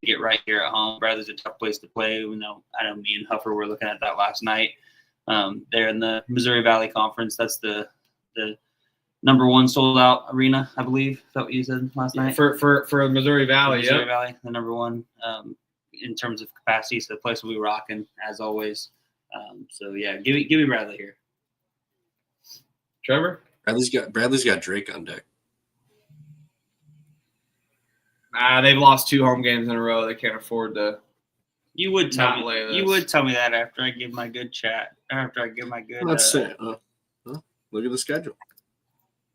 get right here at home. Bradley's a tough place to play. Even though I know me and Huffer were looking at that last night. They're in the Missouri Valley Conference. That's the number one sold out arena, I believe. Is that what you said last night? For Missouri Valley, Missouri Valley, the number one in terms of capacity. So the place will be rocking as always. So yeah, give me Bradley here. Trevor? Bradley's got Drake on deck. They've lost 2 home games in a row. They can't afford to. You would tell me. lay this. You would tell me that after I give my good chat. After I give my good. Let's say, look at the schedule.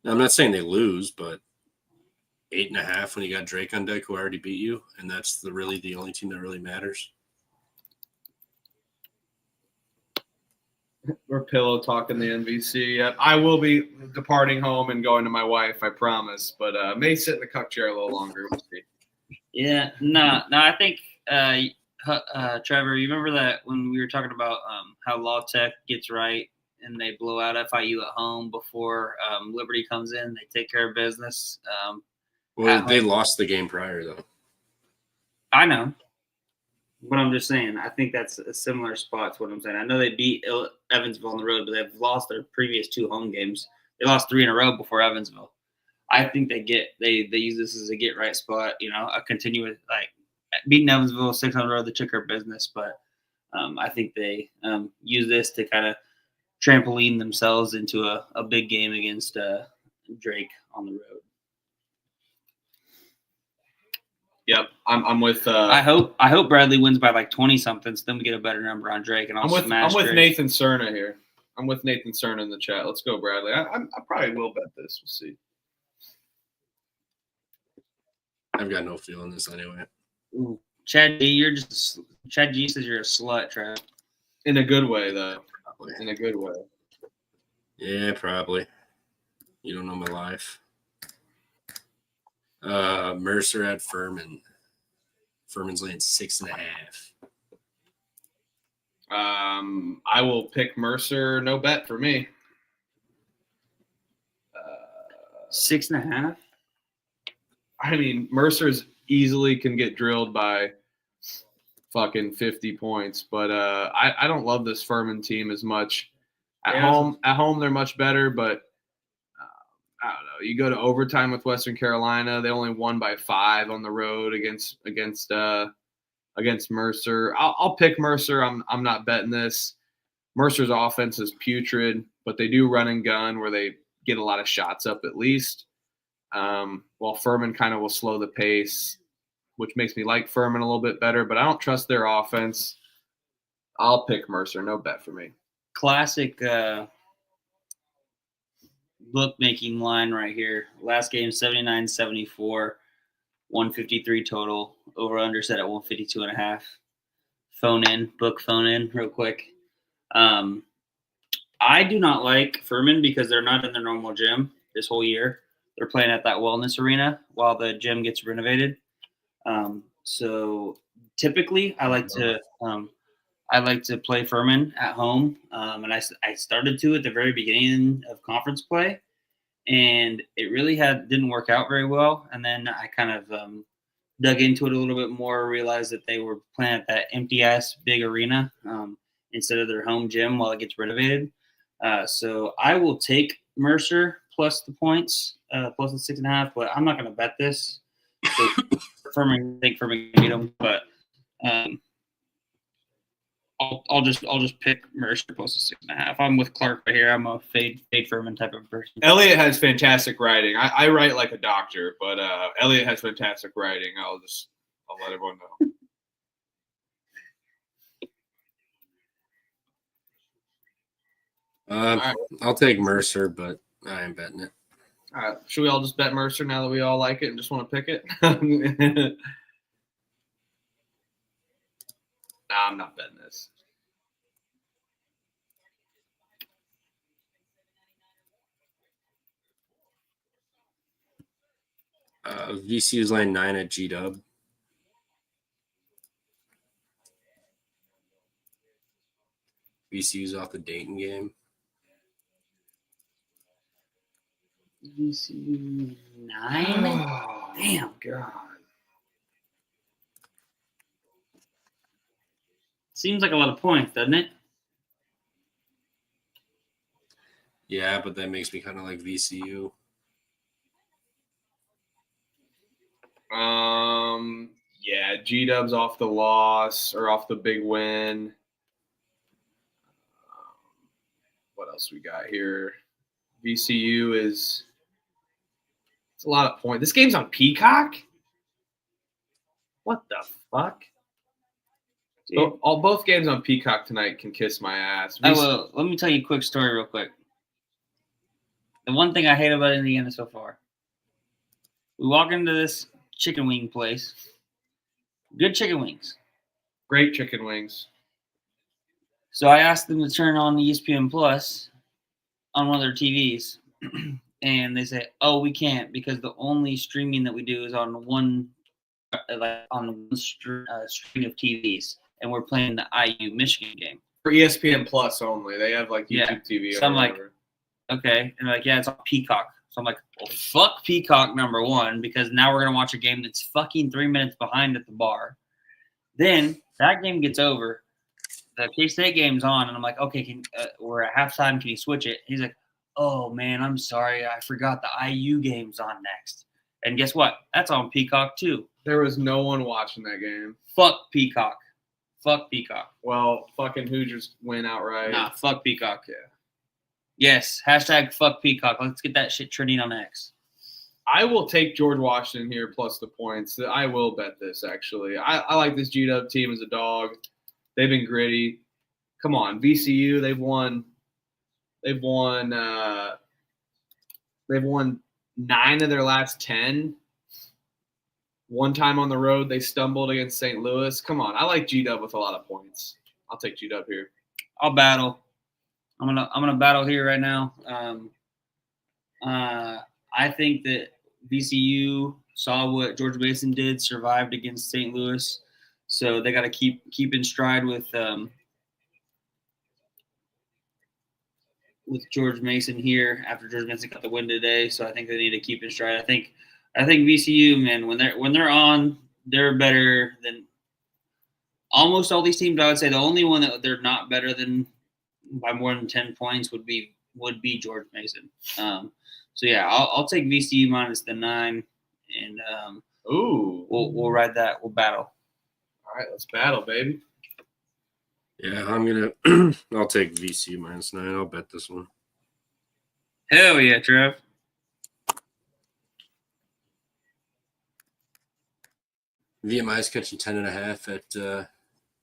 Now, I'm not saying they lose, but 8.5 when you got Drake on deck, who already beat you, and that's really the only team that really matters. We're pillow talking the NBC. Yep. I will be departing home and going to my wife, I promise. But may sit in the cuck chair a little longer. We'll see. Yeah, no. I think Trevor, you remember that when we were talking about how Law Tech gets right and they blow out FIU at home before Liberty comes in, they take care of business. Well, they lost the game prior, though. I know. But I'm just saying, I think that's a similar spot to what I'm saying. I know they beat Evansville on the road, but they've lost their previous 2 home games. They lost 3 in a row before Evansville. I think they use this as a get right spot, a continuous, like beating Evansville 6 on the road, they took care of business. But I think they use this to kind of trampoline themselves into a big game against Drake on the road. Yep, I'm with. I hope Bradley wins by like 20 something, so then we get a better number on Drake. And I'm with Nathan Cerna here. I'm with Nathan Cerna in the chat. Let's go, Bradley. I probably will bet this. We'll see. I've got no feel in this anyway. Ooh. Chad G says you're a slut, Trav. In a good way, though. Probably. In a good way. Yeah, probably. You don't know my life. Mercer at Furman. Furman's laying 6.5. I will pick Mercer. No bet for me. 6.5. I mean, Mercer's easily can get drilled by fucking 50 points, but I don't love this Furman team as much. At home they're much better, but I don't know. You go to overtime with Western Carolina. They only won by 5 on the road against Mercer. I'll pick Mercer. I'm not betting this. Mercer's offense is putrid, but they do run and gun where they get a lot of shots up at least. While Furman kind of will slow the pace, which makes me like Furman a little bit better, but I don't trust their offense. I'll pick Mercer. No bet for me. Classic bookmaking line right here. Last game, 79-74, 153 total. Over under set at 152.5. Phone in real quick. I do not like Furman because they're not in their normal gym this whole year. They're playing at that wellness arena while the gym gets renovated. So typically I like to play Furman at home. And I started to at the very beginning of conference play, and it really didn't work out very well. And then I kind of dug into it a little bit more, realized that they were playing at that empty ass big arena instead of their home gym while it gets renovated. So I will take Mercer plus the points, plus the 6.5, but I'm not going to bet this. So Furman beat them, but I'll just pick Mercer plus the 6.5. I'm with Clark right here. I'm a fade Furman type of person. Elliot has fantastic writing. I write like a doctor, but Elliot has fantastic writing. I'll let everyone know. right. I'll take Mercer, but I ain't betting it. All right. Should we all just bet Mercer now that we all like it and just want to pick it? Nah, I'm not betting this. VCU's laying 9 at G-Dub. VCU's off the Dayton game. VCU 9? Oh, Damn. God. Seems like a lot of points, doesn't it? Yeah, but that makes me kind of like VCU. Yeah, G-Dub's off the loss or off the big win. What else we got here? VCU is it's a lot of points. This game's on Peacock? What the fuck? So, both games on Peacock tonight can kiss my ass. Let me tell you a quick story real quick. The one thing I hate about Indiana so far. We walk into this chicken wing place. Good chicken wings. Great chicken wings. So I asked them to turn on ESPN Plus on one of their TVs. And they say, "Oh, we can't because the only streaming that we do is on one string of TVs, and we're playing the IU Michigan game For ESPN Plus only. They have like YouTube TV. So I'm like, okay, and like, yeah, it's on Peacock. So I'm like, well, fuck Peacock number one because now we're gonna watch a game that's fucking 3 minutes behind at the bar. Then that game gets over, the K-State game's on, and I'm like, okay, we're at halftime. Can you switch it? He's like, oh man, I'm sorry, I forgot the IU game's on next. And guess what? That's on Peacock too. There was no one watching that game. Fuck Peacock. Fuck Peacock. Well, fucking Hoosiers win outright. Nah, fuck Peacock. Yeah. Yes, hashtag fuck Peacock. Let's get that shit trending on X. I will take George Washington here plus the points. I will bet this, actually. I like this G-Dub team as a dog. They've been gritty. Come on, VCU, they've won 9 of their last 10. One time on the road, they stumbled against St. Louis. Come on, I like G-Dub with a lot of points. I'll take G-Dub here. I'll battle. I'm gonna battle here right now. I think that VCU saw what George Mason did, survived against St. Louis, so they got to keep in stride with George Mason here after George Mason got the win today. So I think they need to keep in stride. I think VCU, man, when they're on, they're better than almost all these teams. I would say the only one that they're not better than by more than 10 points would be George Mason. So yeah, I'll take VCU minus the 9, and we'll ride that. We'll battle. All right, let's battle, baby. Yeah, I'll take VCU minus 9. I'll bet this one. Hell yeah, Trev. VMI is catching 10.5 at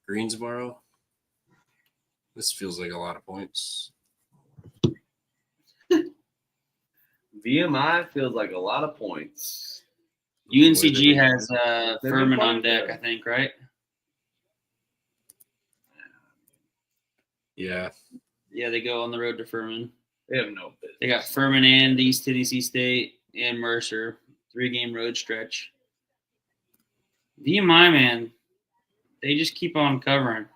Greensboro. This feels like a lot of points. VMI feels like a lot of points. UNCG has Furman on deck, I think, right? Yeah. Yeah, they go on the road to Furman. They have no business. They got Furman and East Tennessee State and Mercer. 3-game road stretch. VMI, man, they just keep on covering.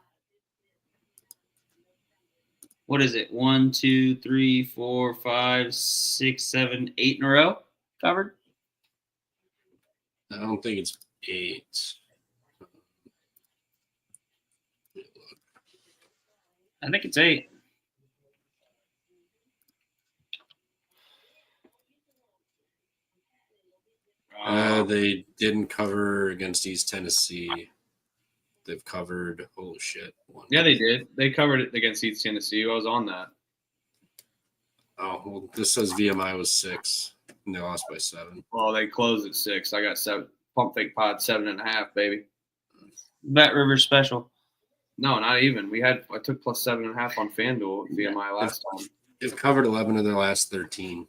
What is it? 1, 2, 3, 4, 5, 6, 7, 8 in a row covered? I don't think it's 8. I think it's 8. They didn't cover against East Tennessee. They've covered, holy shit. Yeah, they did. They covered it against East Tennessee. I was on that. Oh, well, this says VMI was 6, and they lost by 7. Well, they closed at 6. I got 7. Pump fake pod 7.5, baby. Bet River special. No, not even. I took plus 7.5 on FanDuel VMI last time. They've covered 11 of their last 13.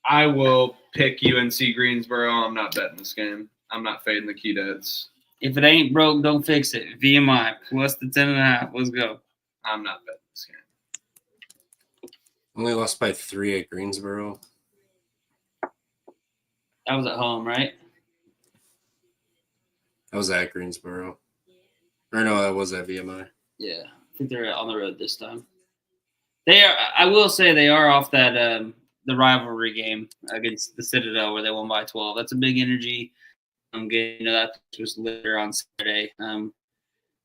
I will pick UNC Greensboro. I'm not betting this game. I'm not fading the Keydets. If it ain't broke, don't fix it. VMI plus the 10.5. Let's go. I'm not betting this game. Only lost by 3 at Greensboro. That was at home, right? That was at Greensboro. Or no, that was at VMI. Yeah, I think they're on the road this time. They are. I will say they are off that the rivalry game against the Citadel where they won by 12. That's a big energy. I'm getting that was later on Saturday.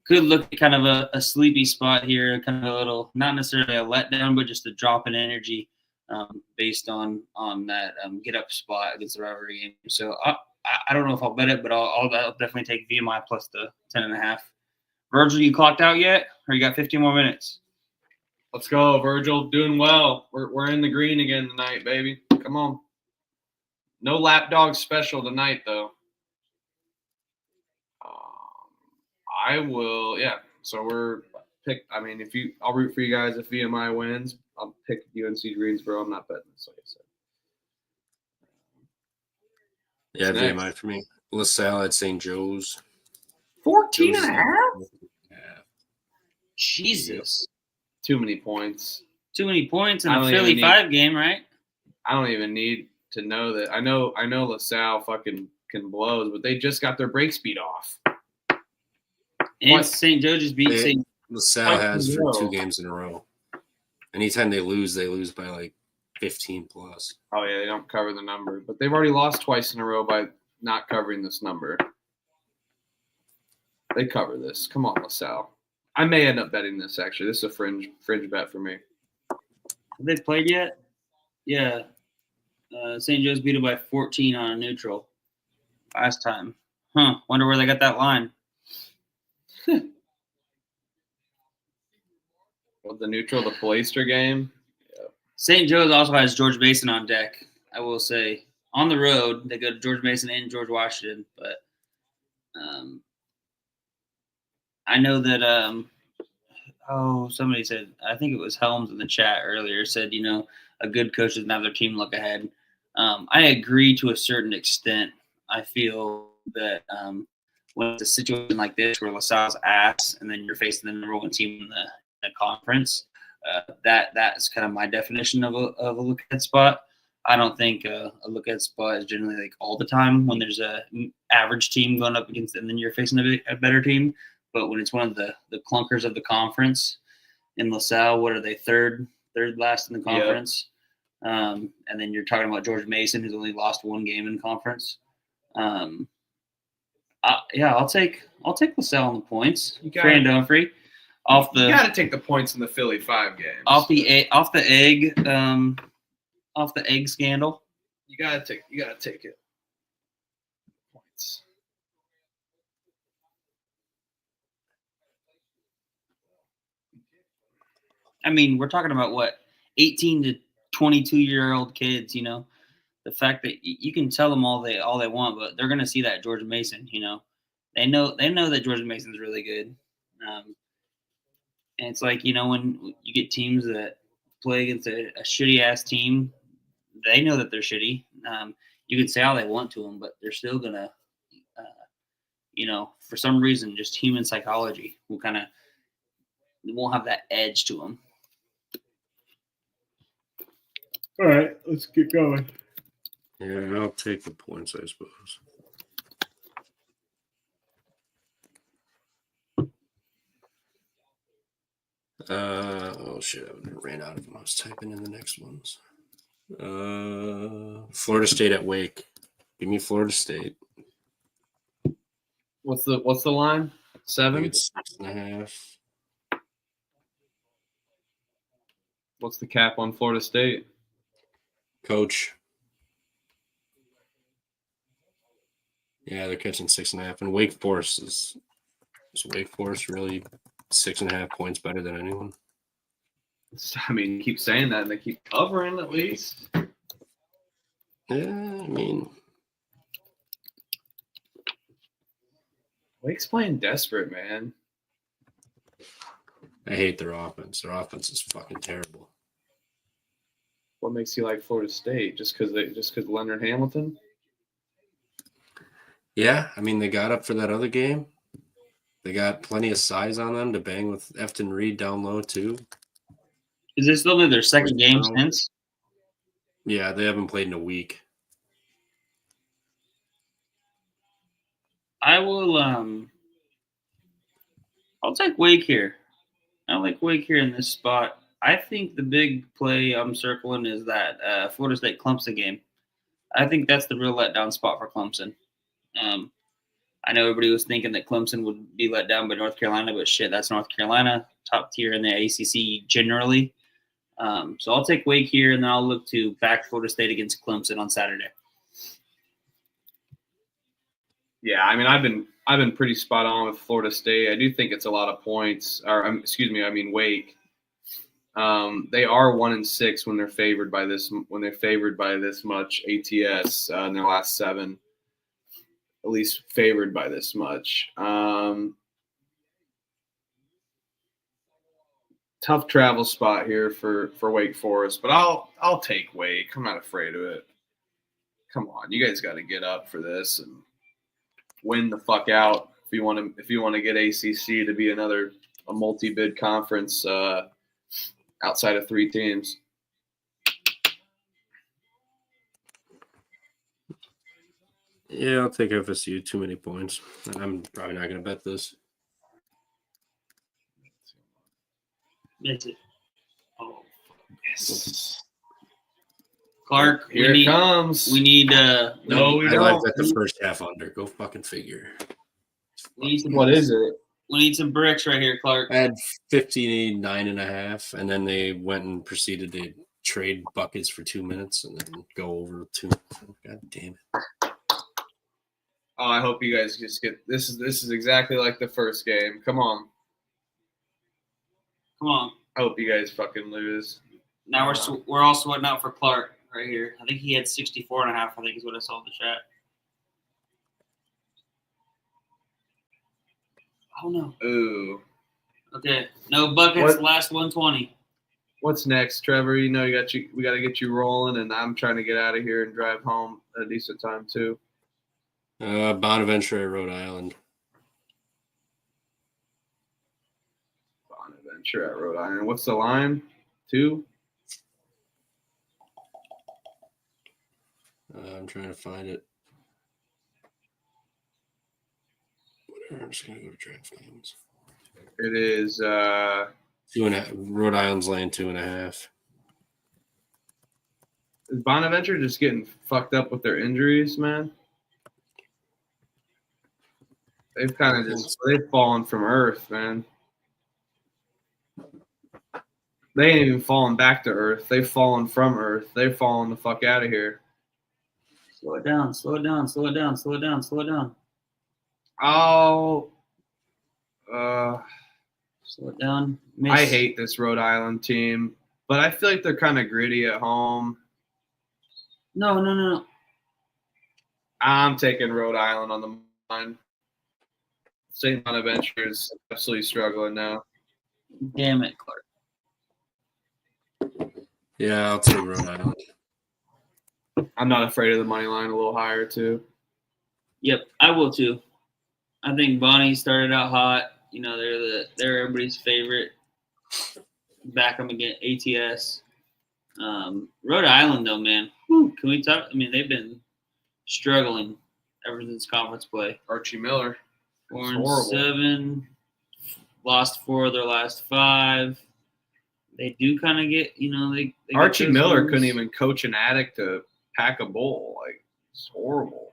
Could look at kind of a sleepy spot here, kind of a little, not necessarily a letdown, but just a drop in energy based on that get up spot against the rivalry game. So I don't know if I'll bet it, but I'll definitely take VMI plus the 10.5. Virgil, you clocked out yet, or you got 15 more minutes? Let's go, Virgil. Doing well. We're in the green again tonight, baby. Come on. No lapdog special tonight, though. I will, yeah. So we're pick. I mean, I'll root for you guys if VMI wins. I'll pick UNC Greensboro. I'm not betting this, like I said. Yeah, Next. VMI for me. LaSalle at St. Joe's. 14.5? Yeah. Jesus. Too many points. Too many points in I a don't Philly even 5 game, right? I don't even need to know that. I know LaSalle fucking can blows, but they just got their break speed off. And What? St. Joe just beat St. LaSalle has for 2 row. games in a row. Anytime they lose by like 15 plus. Oh yeah, they don't cover the number, but they've already lost twice in a row by not covering this number. They cover this. Come on, LaSalle. I may end up betting this. Actually, this is a fringe bet for me. Have they played yet? Yeah. St. Joe's beat it by 14 on a neutral last time. Wonder where they got that line. With the neutral, the Pleister game. St. Joe's also has George Mason on deck. I will say on the road they go to George Mason and George Washington, but I know that somebody said, I think it was Helms in the chat earlier, said, a good coach doesn't have their team look ahead. I agree to a certain extent. I feel that when it's a situation like this where LaSalle's ass and then you're facing the number 1 team in the conference, that's kind of my definition of a look ahead spot. I don't think a look ahead spot is generally like all the time when there's a average team going up against, and then you're facing a better team. But when it's one of the clunkers of the conference in LaSalle, what are they, third last in the conference? Yep. And then you're talking about George Mason, who's only lost 1 game in conference. I'll take LaSalle on the points. Fran Dumfrey off the. You got to take the points in the Philly 5 games. Off the egg scandal. You gotta take it. Points. I mean, we're talking about what, 18 to 22-year-old kids. The fact that you can tell them all they want, but they're gonna see that George Mason. They know that George Mason's really good. And it's like, when you get teams that play against a shitty ass team, they know that they're shitty. You can say all they want to them, but they're still gonna, for some reason, just human psychology won't have that edge to them. All right, let's get going. Yeah, I'll take the points, I suppose. Oh shit, I ran out of them. I was typing in the next ones. Florida State at Wake. Give me Florida State. What's the line? 7? I think it's 6.5. What's the cap on Florida State? Coach. Yeah, they're catching 6.5. And Wake Forest is Wake Forest really 6.5 points better than anyone? I mean, you keep saying that and they keep covering at least. Yeah, I mean, Wake's playing desperate, man. I hate their offense. Their offense is fucking terrible. What makes you like Florida State? Just because Leonard Hamilton? Yeah, I mean, they got up for that other game. They got plenty of size on them to bang with Efton Reed down low, too. Is this only their second game No. since? Yeah, they haven't played in a week. I will. I'll take Wake here. I like Wake here in this spot. I think the big play I'm circling is that Florida State Clemson game. I think that's the real letdown spot for Clemson. I know everybody was thinking that Clemson would be let down by North Carolina, but shit, that's North Carolina, top tier in the ACC generally. So I'll take Wake here, and then I'll look to back Florida State against Clemson on Saturday. Yeah, I mean, I've been pretty spot on with Florida State. I do think it's a lot of points. Wake. They are 1-6 when they're favored by this. When they're favored by this much ATS in their last 7. At least favored by this much. Tough travel spot here for Wake Forest, but I'll take Wake. I'm not afraid of it. Come on, you guys got to get up for this and win the fuck out if you want to get ACC to be a multi-bid conference outside of 3 teams. Yeah, I'll take FSU. Too many points. I'm probably not going to bet this. That's it. Oh, yes. Clark, Here it comes. We need. No, we I don't. like that the first half under. Go fucking figure. What is it? We need some bricks right here, Clark. I had 59.5, and then they went and proceeded to trade buckets for 2 minutes and then go over 2. God damn it. Oh, I hope you guys just get this. Is exactly like the first game. Come on. Come on. I hope you guys fucking lose. Now we're all sweating out for Clark right here. I think he had 64.5. I think is what I saw in the chat. Oh no. Ooh. Okay. No buckets. Last 120. What's next, Trevor? We got to get you rolling, and I'm trying to get out of here and drive home at a decent time too. Bonaventure, Rhode Island. Bonaventure at Rhode Island. What's the line? 2? I'm trying to find it. Whatever. I'm just gonna go to DraftKings. It is 2.5. Rhode Island's laying 2.5. Is Bonaventure just getting fucked up with their injuries, man? They've kind of they've fallen from earth, man. They ain't even fallen back to earth. They've fallen from earth. They've fallen the fuck out of here. Slow it down. Slow it down. Slow it down. Slow it down. Slow it down. Oh. Slow it down. I hate this Rhode Island team, but I feel like they're kind of gritty at home. No. I'm taking Rhode Island on the line. St. Bonaventure is absolutely struggling now. Damn it, Clark. Yeah, I'll take Rhode Island. I'm not afraid of the money line a little higher too. Yep, I will too. I think Bonnie started out hot. You know, they're everybody's favorite. Back them against ATS. Rhode Island though, man. Whew, can we talk? I mean, they've been struggling ever since conference play. Archie Miller. 4-7, lost 4 of their last 5. They do kind of get, they Archie Miller couldn't even coach an addict to pack a bowl. Like, it's horrible.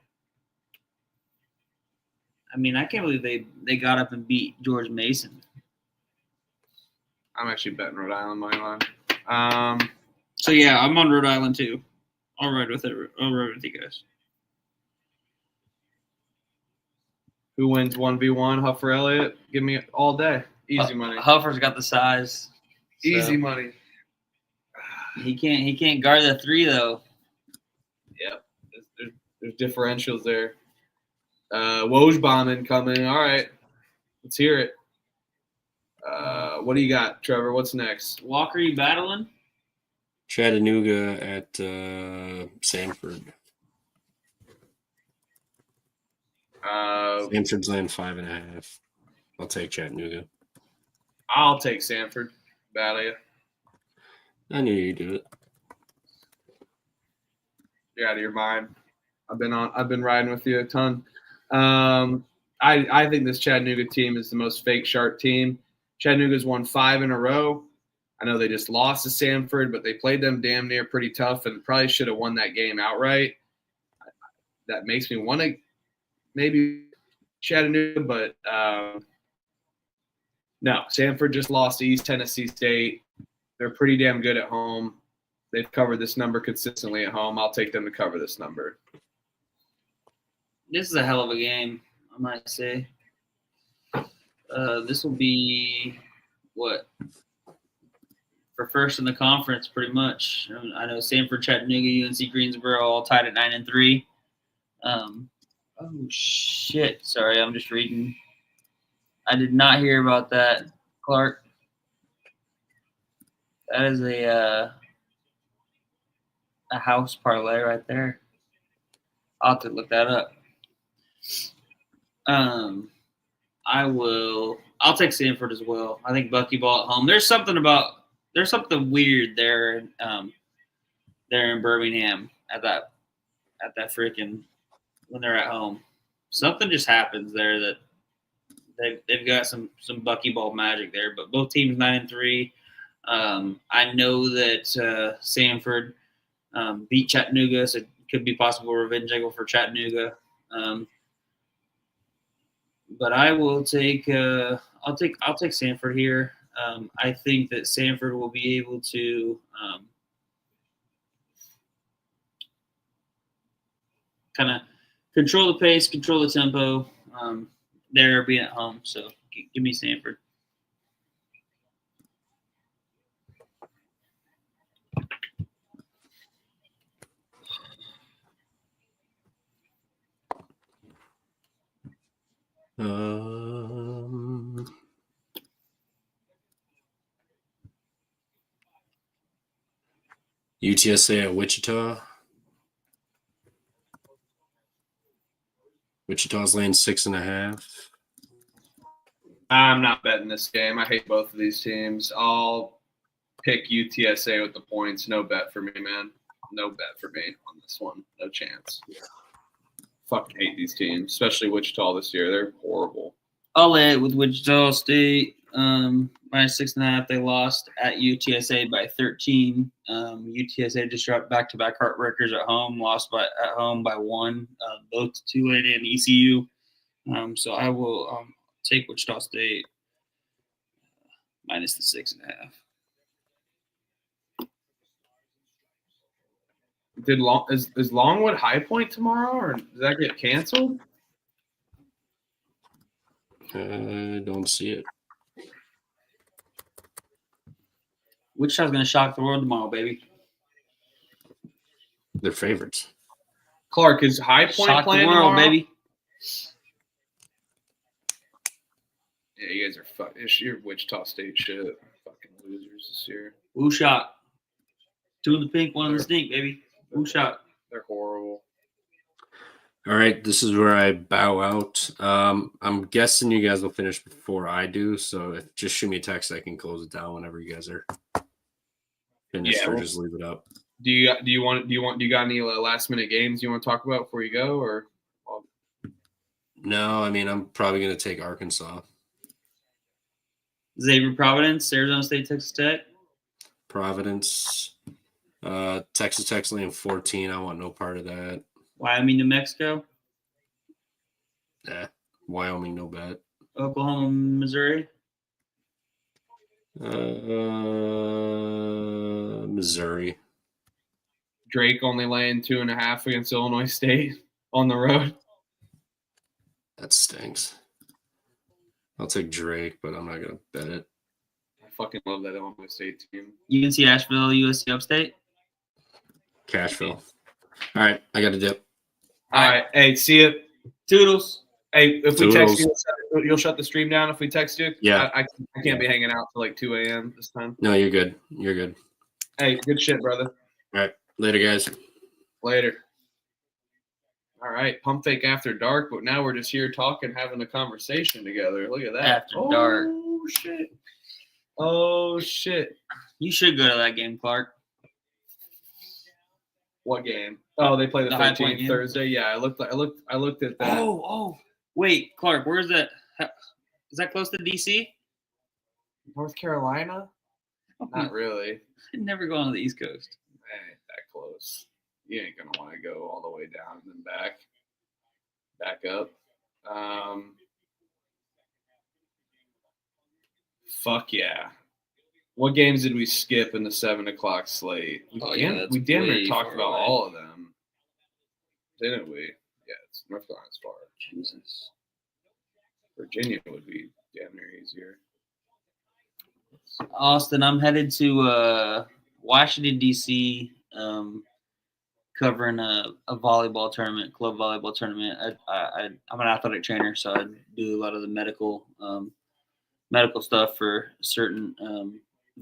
I mean, I can't believe they got up and beat George Mason. I'm actually betting Rhode Island money line. So yeah, I'm on Rhode Island too. I'll ride with it. I'll ride with you guys. Who wins 1v1? Huffer Elliott? Give me all day. Easy money. Huffer's got the size. Easy money. He can't guard the 3 though. Yep. There's differentials there. Woj bombing coming. All right. Let's hear it. What do you got, Trevor? What's next? Walker, you battling? Chattanooga at Samford. Samford's laying 5.5. I'll take Chattanooga. I'll take Samford. Battle you. I knew you'd do it. You're out of your mind. I've been riding with you a ton. I think this Chattanooga team is the most fake sharp team. Chattanooga's won 5 in a row. I know they just lost to Samford, but they played them damn near pretty tough and probably should have won that game outright. That makes me want to maybe Chattanooga, but no. Samford just lost to East Tennessee State. They're pretty damn good at home. They've covered this number consistently at home. I'll take them to cover this number. This is a hell of a game, I might say. This will be what? For first in the conference, pretty much. I know Samford, Chattanooga, UNC Greensboro all tied at 9-3. Oh shit! Sorry, I'm just reading. I did not hear about that, Clark. That is a house parlay right there. I'll have to look that up. I'll take Samford as well. I think buckyball at home. There's something weird there in Birmingham at that freaking when they're at home. Something just happens there that they've got some buckyball magic there. But both teams 9-3. I know that Samford beat Chattanooga, so it could be possible revenge angle for Chattanooga. But I will take I'll take Samford here. I think that Samford will be able to kind of control the pace, control the tempo. They're being at home, so give me Samford. UTSA at Wichita. Wichita's laying 6.5. I'm not betting this game. I hate both of these teams. I'll pick UTSA with the points. No bet for me, man. No bet for me on this one. No chance. Fucking hate these teams, especially Wichita this year. They're horrible. I'll lay it with Wichita State. Minus 6.5. They lost at UTSA by 13. UTSA just dropped back-to-back heartbreakers at home. Lost at home by 1. Both to Tulane and ECU. So I will take Wichita State minus the 6.5. Is Longwood High Point tomorrow, or does that get canceled? I don't see it. Wichita's going to shock the world tomorrow, baby. They're favorites. Clark, is High Point Shock the playing world, tomorrow? baby. Yeah, you guys are you're Wichita State shit. Fucking losers this year. Woo shot. 2 in the pink, 1 in the stink, baby. Woo shot. They're horrible. All right, this is where I bow out. I'm guessing you guys will finish before I do, so just shoot me a text. I can close it down whenever you guys are finished, or just leave it up. Do you got any last minute games you want to talk about before you go, or? No, I mean I'm probably gonna take Arkansas. Xavier Providence, Arizona State, Texas Tech. Providence, Texas Tech's laying 14. I want no part of that. Wyoming, New Mexico. Wyoming, no bet. Oklahoma, Missouri. Missouri. Drake only laying 2.5 against Illinois State on the road. That stinks. I'll take Drake, but I'm not gonna bet it. I fucking love that Illinois State team. UNC Asheville, USC Upstate. Cashville. All right, I got to dip. All right. Hey, see you. Toodles. Hey, if we text Toodles. you, you'll shut the stream down if we text you? Yeah. I can't be hanging out till like 2 a.m. this time. No, you're good. You're good. Hey, good shit, brother. All right. Later, guys. Later. All right, pump fake after dark, but now we're just here talking, having a conversation together. Look at that. After dark. Oh shit. Oh shit. You should go to that game, Clark. What game? Oh, they play the High Point 13th game? Thursday. Yeah, I looked at that. Oh, wait, Clark, where's that? Is that close to DC? North Carolina? Not really. I'd never go on the East Coast. Ain't that close. You ain't gonna want to go all the way down and then back up. Fuck yeah. What games did we skip in the 7 o'clock slate? We damn near talked about all of them, didn't we? Yeah, it's North Carolina's far. Jesus. Virginia would be damn near easier. Austin, I'm headed to Washington, D.C., covering a volleyball tournament, club volleyball tournament. I'm an athletic trainer, so I do a lot of the medical stuff for certain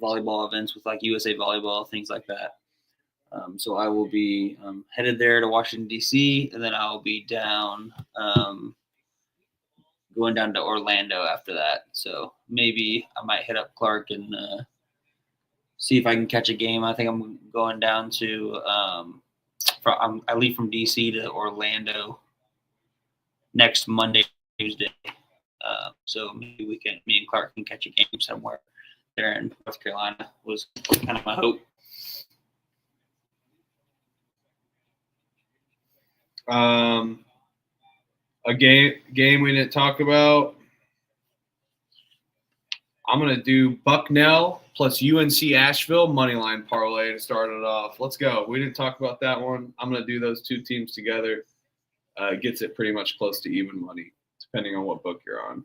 volleyball events with like USA Volleyball, things like that. So I will be headed there to Washington, D.C., and then I'll be down going down to Orlando after that. So maybe I might hit up Clark and see if I can catch a game. I think I'm going down to I leave from DC to Orlando next Monday, Tuesday. So maybe me and Clark can catch a game somewhere there in North Carolina was kind of my hope. A game we didn't talk about. I'm gonna do Bucknell plus UNC Asheville moneyline parlay to start it off. Let's go. We didn't talk about that one. I'm gonna do those two teams together. Gets it pretty much close to even money, depending on what book you're on.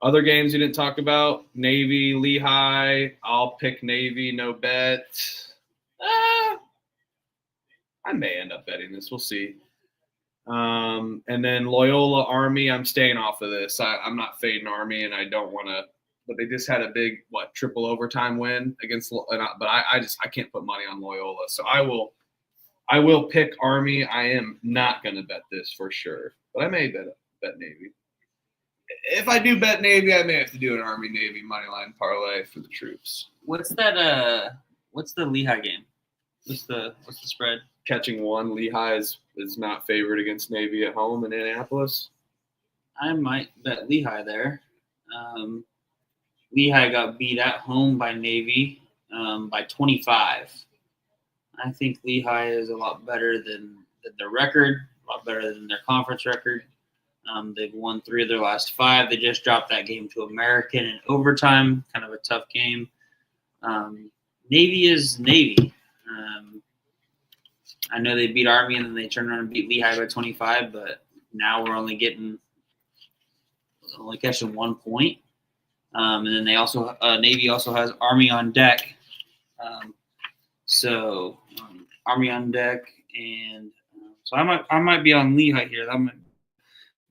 Other games we didn't talk about: Navy, Lehigh. I'll pick Navy. No bet. I may end up betting this. We'll see. And then Loyola Army, I'm staying off of this. I'm not fading Army, and I don't want to. But they just had a big triple overtime win against. But I can't put money on Loyola, so I will pick Army. I am not going to bet this for sure, but I may bet Navy. If I do bet Navy, I may have to do an Army Navy moneyline parlay for the troops. What's that? What's the Lehigh game? What's the spread? Catching one. Lehigh is not favored against Navy at home in Annapolis. I might bet Lehigh there. Lehigh got beat at home by Navy by 25. I think Lehigh is a lot better than their record, a lot better than their conference record. They've won 3 of their last 5. They just dropped that game to American in overtime, kind of a tough game. Navy is Navy. I know they beat Army and then they turned around and beat Lehigh by 25, but now we're only catching 1 point. And then they also Navy also has Army on deck. So Army on deck, and so I might be on Lehigh here. That might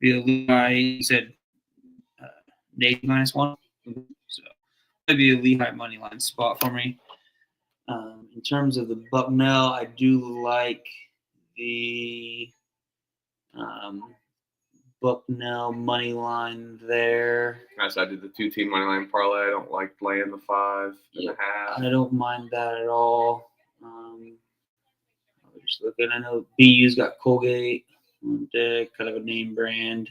be a Lehigh. You said Navy -1, so might be a Lehigh money line spot for me. In terms of the Bucknell, I do like the Bucknell money line there. As I did the 2-team money line parlay. I don't like laying the 5.5. I don't mind that at all. Just looking, I know BU's got Colgate on deck, kind of a name brand.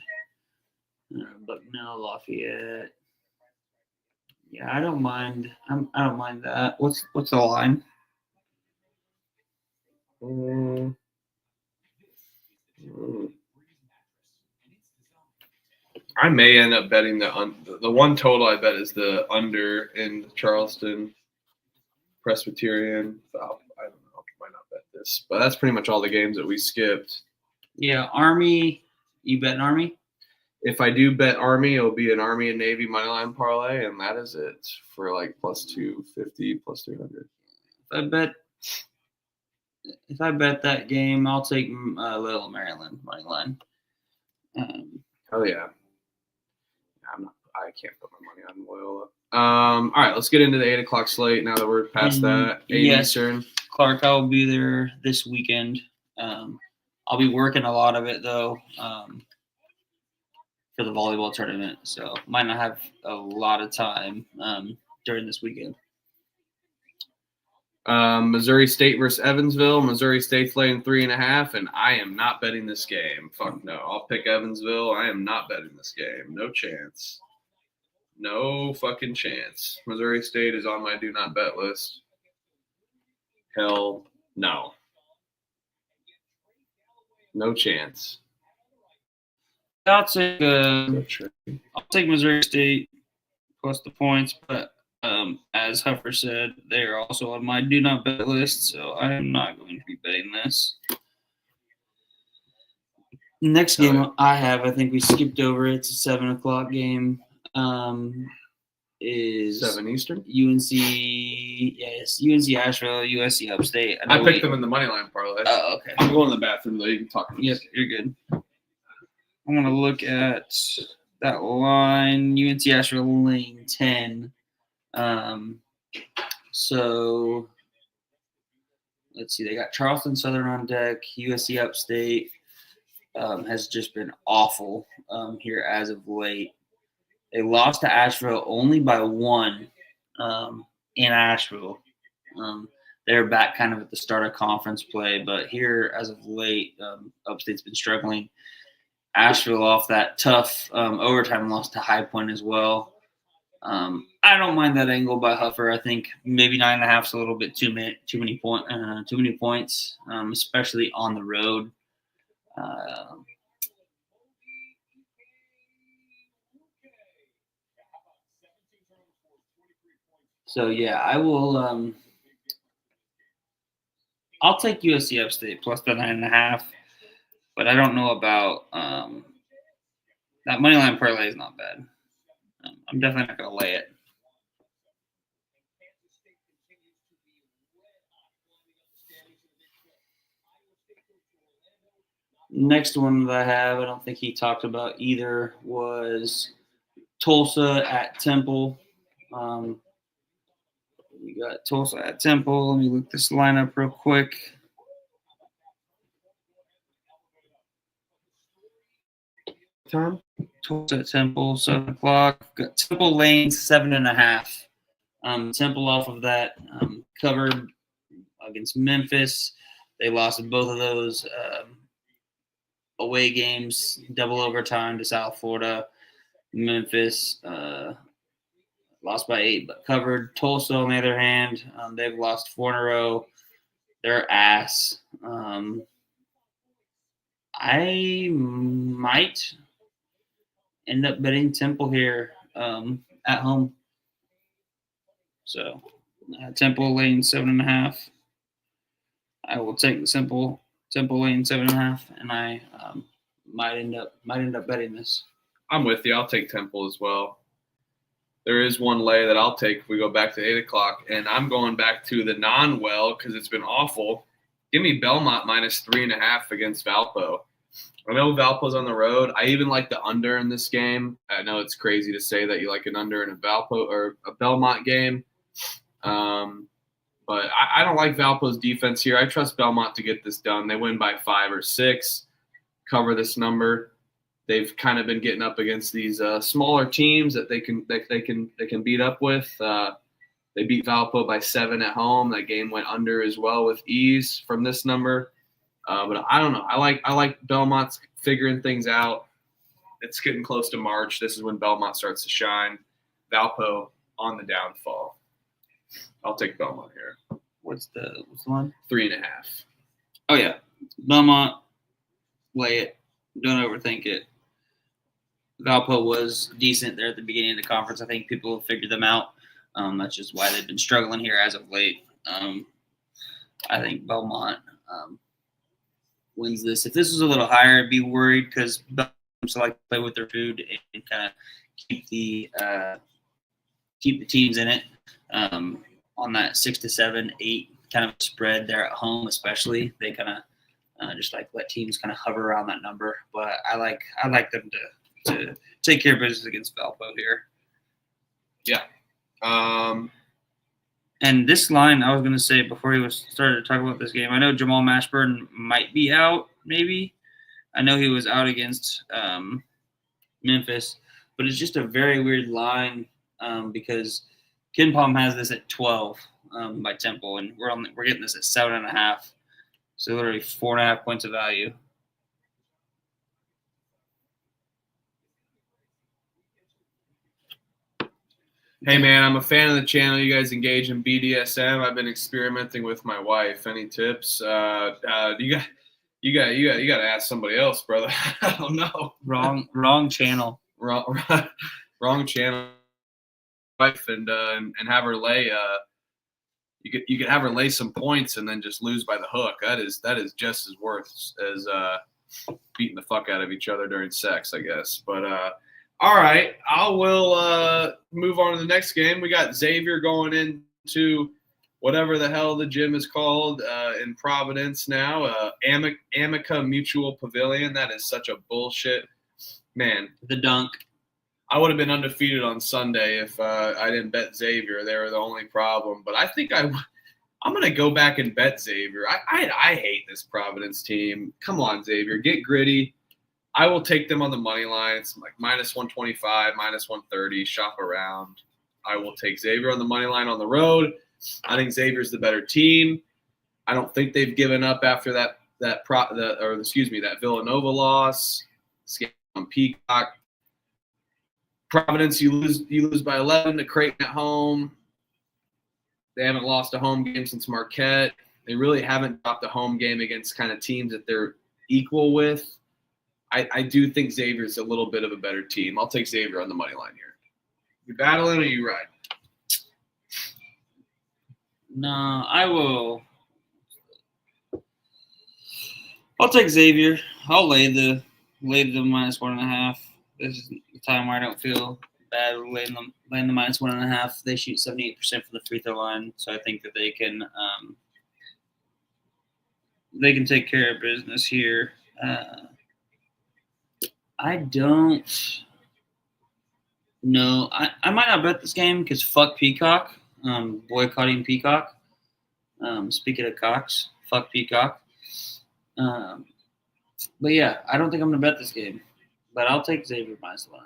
Bucknell, Lafayette. Yeah, I don't mind. I don't mind that. What's the line? I may end up betting the one total. I bet is the under in Charleston Presbyterian. I don't know. I might not bet this, but that's pretty much all the games that we skipped. Yeah, Army. You betting Army? If I do bet Army, it'll be an Army and Navy moneyline parlay, and that is it for like plus 250, plus 300. If I bet that game, I'll take Little Maryland moneyline. Hell yeah. I can't put my money on Loyola. All right, let's get into the 8 o'clock slate now that we're past that. 8 yes. Eastern. Clark, I will be there this weekend. I'll be working a lot of it, though, for the volleyball tournament. So might not have a lot of time during this weekend. Missouri State versus Evansville. Missouri State's laying 3.5, and I am not betting this game. Fuck no. I'll pick Evansville. I am not betting this game. No chance. No fucking chance. Missouri State is on my do not bet list. Hell no. No chance. I'll take Missouri State plus the points, but as Huffer said, they are also on my do not bet list, so I am not going to be betting this. Next game I have, I think we skipped over. It's a 7 o'clock game. Is 7 Eastern? UNC, yes, UNC Asheville, USC Upstate. I picked them in the money line parlay. Oh, okay. I'm going to the bathroom though. You can talk. Yep, you're good. I want to look at that line. UNC Asheville lane 10. So let's see. They got Charleston Southern on deck. USC Upstate has just been awful here as of late. They lost to Asheville only by 1 in Asheville. They're back kind of at the start of conference play, but here as of late, Upstate's been struggling. Asheville off that tough overtime loss to High Point as well. I don't mind that angle by Huffer. I think maybe 9.5 is a little bit too many points, especially on the road. So yeah, I will. I'll take USC Upstate plus the 9.5, but I don't know about that money line parlay is not bad. I'm definitely not going to lay it. Next one that I have, I don't think he talked about either, was Tulsa at Temple. We got Tulsa at Temple. Let me look this lineup real quick. Time? Tulsa at Temple, 7 o'clock. Got Temple lane 7.5. Temple off of that covered against Memphis. They lost both of those away games, double overtime to South Florida. Memphis lost by 8, but covered. Tulsa, on the other hand, they've lost 4 in a row. They're ass. I might end up betting Temple here at home. So Temple lane 7.5. I will take the Temple lane 7.5, and I might end up betting this. I'm with you. I'll take Temple as well. There is one lay that I'll take if we go back to 8 o'clock, and I'm going back to the non-well because it's been awful. Give me Belmont minus 3.5 against Valpo. I know Valpo's on the road. I even like the under in this game. I know it's crazy to say that you like an under in a Valpo or a Belmont game, but I don't like Valpo's defense here. I trust Belmont to get this done. They win by 5 or 6, cover this number. They've kind of been getting up against these smaller teams that they can beat up with. They beat Valpo by 7 at home. That game went under as well with ease from this number. But I don't know. I like Belmont's figuring things out. It's getting close to March. This is when Belmont starts to shine. Valpo on the downfall. I'll take Belmont here. What's the one? 3.5. Oh yeah, Belmont. Lay it. Don't overthink it. Valpo was decent there at the beginning of the conference. I think people have figured them out. That's just why they've been struggling here as of late. I think Belmont wins this. If this was a little higher, I'd be worried because Belmont like to play with their food and kind of keep the teams in it on that 6 to 7, 8 kind of spread there at home, especially. They kind of Just like let teams kind of hover around that number. But I like them to take care of business against Valpo here. Yeah. And this line, I was going to say before he was started to talk about this game, I know Jamal Mashburn might be out, maybe. I know he was out against Memphis, but it's just a very weird line because Ken Palm has this at 12 by Temple, and we're getting this at 7.5. So literally 4.5 points of value. Hey man, I'm a fan of the channel. You guys engage in BDSM. I've been experimenting with my wife. Any tips? You got to ask somebody else, brother. I don't know. Wrong channel. Wrong channel. Wife and have her lay. You could have her lay some points and then just lose by the hook. That is just as worth as beating the fuck out of each other during sex, I guess. But all right, I will move on to the next game. We got Xavier going into whatever the hell the gym is called in Providence now. Amica Mutual Pavilion. That is such a bullshit. Man. The dunk. I would have been undefeated on Sunday if I didn't bet Xavier. They were the only problem. But I think I'm going to go back and bet Xavier. I hate this Providence team. Come on, Xavier. Get gritty. I will take them on the money line. It's like minus 125, minus 130. Shop around. I will take Xavier on the money line on the road. I think Xavier's the better team. I don't think they've given up after that Villanova loss. Scam on Peacock. Providence, you lose by 11 to Creighton at home. They haven't lost a home game since Marquette. They really haven't dropped a home game against kind of teams that they're equal with. I do think Xavier's a little bit of a better team. I'll take Xavier on the money line here. You battling or you riding? No, I will. I'll take Xavier. I'll lay the minus 1.5. This is the time where I don't feel bad laying the minus 1.5. They shoot 78% from the free throw line, so I think that they can take care of business here. I don't know. I might not bet this game because fuck Peacock. Boycotting Peacock. Speaking of cocks, fuck Peacock. But yeah, I don't think I'm gonna bet this game. But I'll take Xavier minus 1.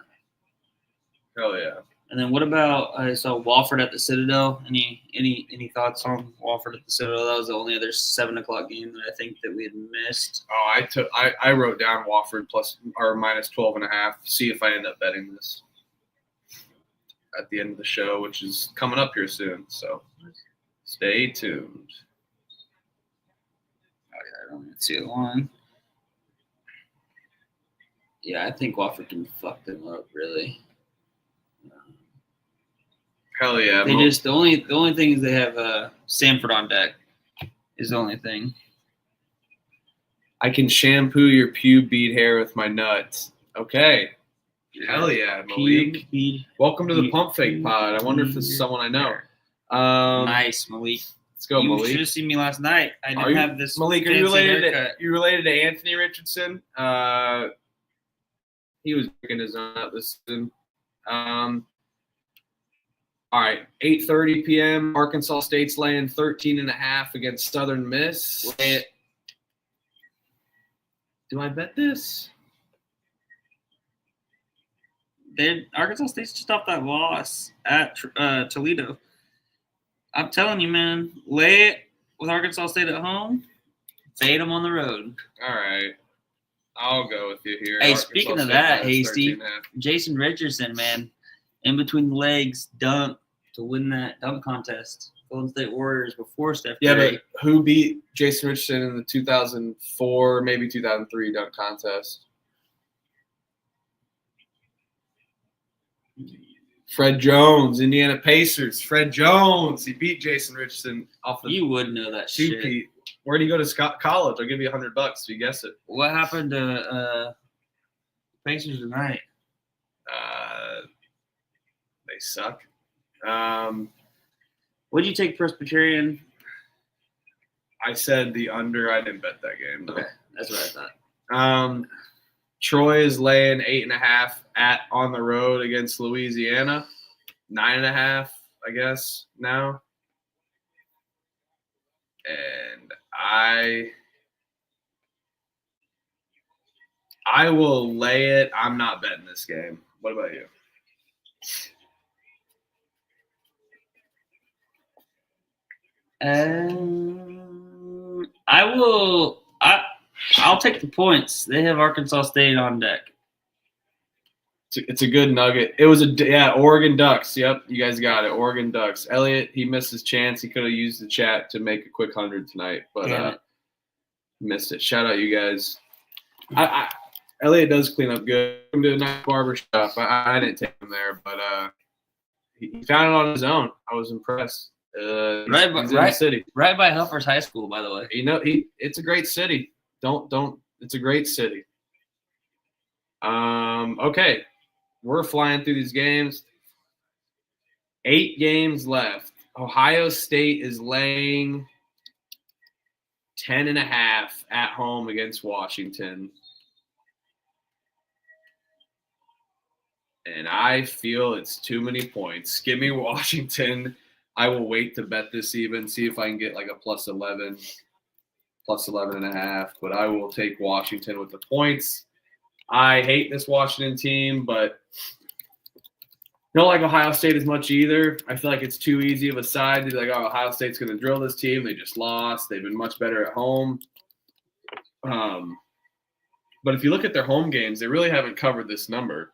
Hell yeah. And then what about I saw Wofford at the Citadel? Any thoughts on Wofford at the Citadel? That was the only other 7:00 game that I think that we had missed. Oh, I wrote down Wofford plus or minus 12.5. See if I end up betting this at the end of the show, which is coming up here soon. So stay tuned. Oh yeah, I don't even see a line. Yeah, I think Wofford can fuck them up really. Hell yeah! They just the only thing is they have Sanford on deck. Is the only thing. I can shampoo your pube bead hair with my nuts. Okay. Hell yeah, Malik. Welcome to the Pump Fake Pod. I wonder if this is someone I know. Nice, Malik. Let's go, You Malik. should have seen me last night. I didn't have this. Malik, are you related to Anthony Richardson? He was picking his own up this season. All right, 8:30 p.m. Arkansas State's laying 13.5 against Southern Miss. Do I bet this? Arkansas State's just off that loss at Toledo. I'm telling you, man, lay it with Arkansas State at home, fade them on the road. All right. I'll go with you here. Hey, Arkansas speaking of State that, minus Hasty, 13.5. Jason Richardson, man, in between the legs, dunk to win that dunk contest. Golden State Warriors before Steph Curry. Yeah, but who beat Jason Richardson in the 2004, maybe 2003 dunk contest? Fred Jones, Indiana Pacers. Fred Jones. He beat Jason Richardson off the You would know that shit. two-peat. Where'd he go to college? I'll give you $100 if you guess it. What happened to Pacers tonight? They suck. Would you take Presbyterian? I said the under. I didn't bet that game. Okay, that's what I thought. Troy is laying 8.5 on the road against Louisiana. 9.5, I guess now. And I will lay it. I'm not betting this game. What about you? I will. I'll take the points. They have Arkansas State on deck. It's a good nugget. It was Oregon Ducks. Yep, you guys got it. Oregon Ducks. Elliot, he missed his chance. He could have used the chat to make a quick 100 tonight, but missed it. Shout out you guys. Elliot does clean up good. I'm doing a nice barber shop. I didn't take him there, but he found it on his own. I was impressed. He's in the city, right by Huffers High School, by the way. It's a great city. Don't. It's a great city. Okay, we're flying through these games. 8 games left. Ohio State is laying 10.5 at home against Washington. And I feel it's too many points. Give me Washington. I will wait to bet this even, see if I can get like a plus 11, plus 11.5. But I will take Washington with the points. I hate this Washington team, but don't like Ohio State as much either. I feel like it's too easy of a side to be like, oh, Ohio State's going to drill this team. They just lost. They've been much better at home. But if you look at their home games, they really haven't covered this number.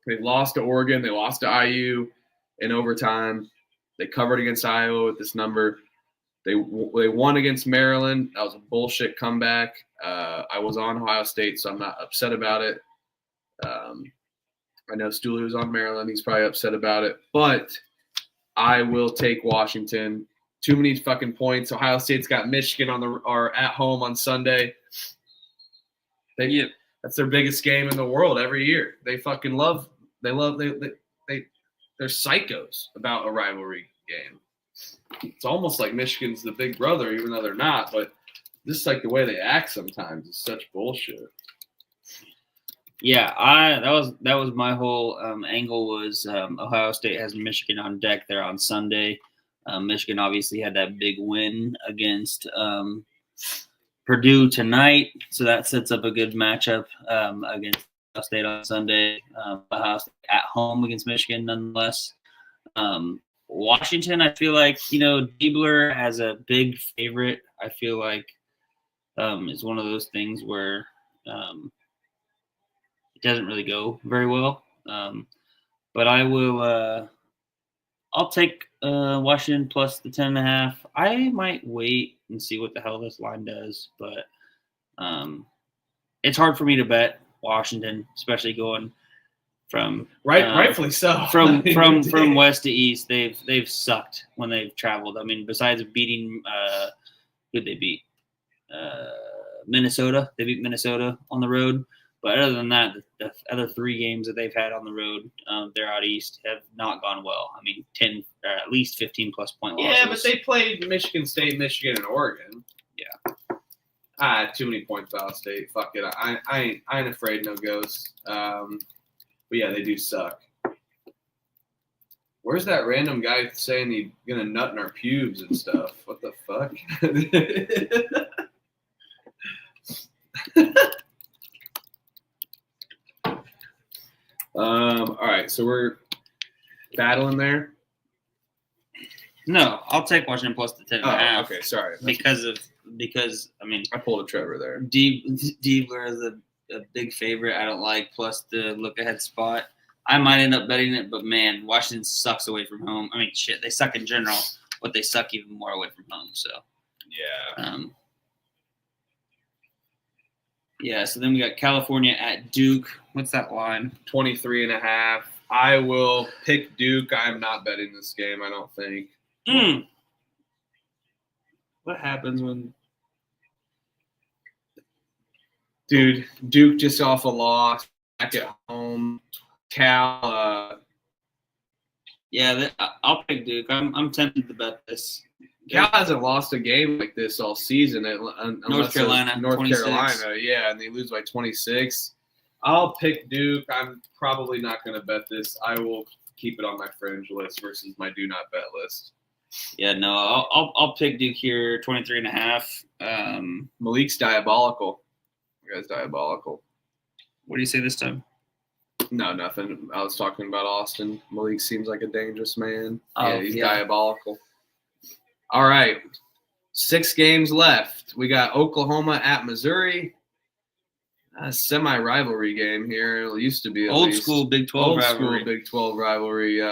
They lost to Oregon. They lost to IU in overtime. They covered against Iowa with this number. They won against Maryland. That was a bullshit comeback. I was on Ohio State, so I'm not upset about it. I know Stuhler was on Maryland. He's probably upset about it. But I will take Washington. Too many fucking points. Ohio State's got Michigan are at home on Sunday. That's their biggest game in the world every year. They fucking love. They're psychos about a rivalry game. It's almost like Michigan's the big brother, even though they're not. But this is like the way they act sometimes. It's such bullshit. Yeah, that was my whole angle was Ohio State has Michigan on deck there on Sunday. Michigan obviously had that big win against Purdue tonight, so that sets up a good matchup against Ohio State on Sunday. Ohio State at home against Michigan, nonetheless. Washington, I feel like, Diebler as a big favorite, I feel like is one of those things where it doesn't really go very well. But I will I'll take Washington plus the 10.5. I might wait and see what the hell this line does, but it's hard for me to bet Washington, especially going from rightfully so. From west to east, they've sucked when they've traveled. I mean, besides beating who'd they beat? Minnesota. They beat Minnesota on the road. But other than that, the other 3 games that they've had on the road, they're out east, have not gone well. I mean, 10 or at least 15 plus point losses. Yeah, but they played Michigan State, Michigan, and Oregon. Yeah. Too many points, Ohio State. Fuck it. I ain't afraid no ghosts. But yeah, they do suck. Where's that random guy saying he's gonna nut in our pubes and stuff? What the fuck? All right, so we're battling there. No, I'll take Washington plus the 10.5. Okay, sorry. Because I mean, I pulled a Trevor there. Diebler is a big favorite. I don't like plus the look ahead spot. I might end up betting it, but man, Washington sucks away from home. I mean, shit, they suck in general, but they suck even more away from home. So yeah. So then we got California at Duke. What's that line? 23.5. I will pick Duke. I'm not betting this game, I don't think. What happens when Dude, Duke just off a loss back at home. Cal I'll pick Duke. I'm tempted to bet this. Cal hasn't lost a game like this all season. North Carolina, North 26. Carolina, yeah, and they lose by 26. I'll pick Duke. I'm probably not going to bet this. I will keep it on my fringe list versus my do not bet list. Yeah, no, I'll pick Duke here, 23.5. Malik's diabolical. You guys diabolical. What do you say this time? No, nothing. I was talking about Austin. Malik seems like a dangerous man. Oh, Yeah, he's yeah. diabolical. All right. 6 games left. We got Oklahoma at Missouri. A semi-rivalry game here. It used to be at Old least. school Big 12 Old rivalry. school Big 12 rivalry.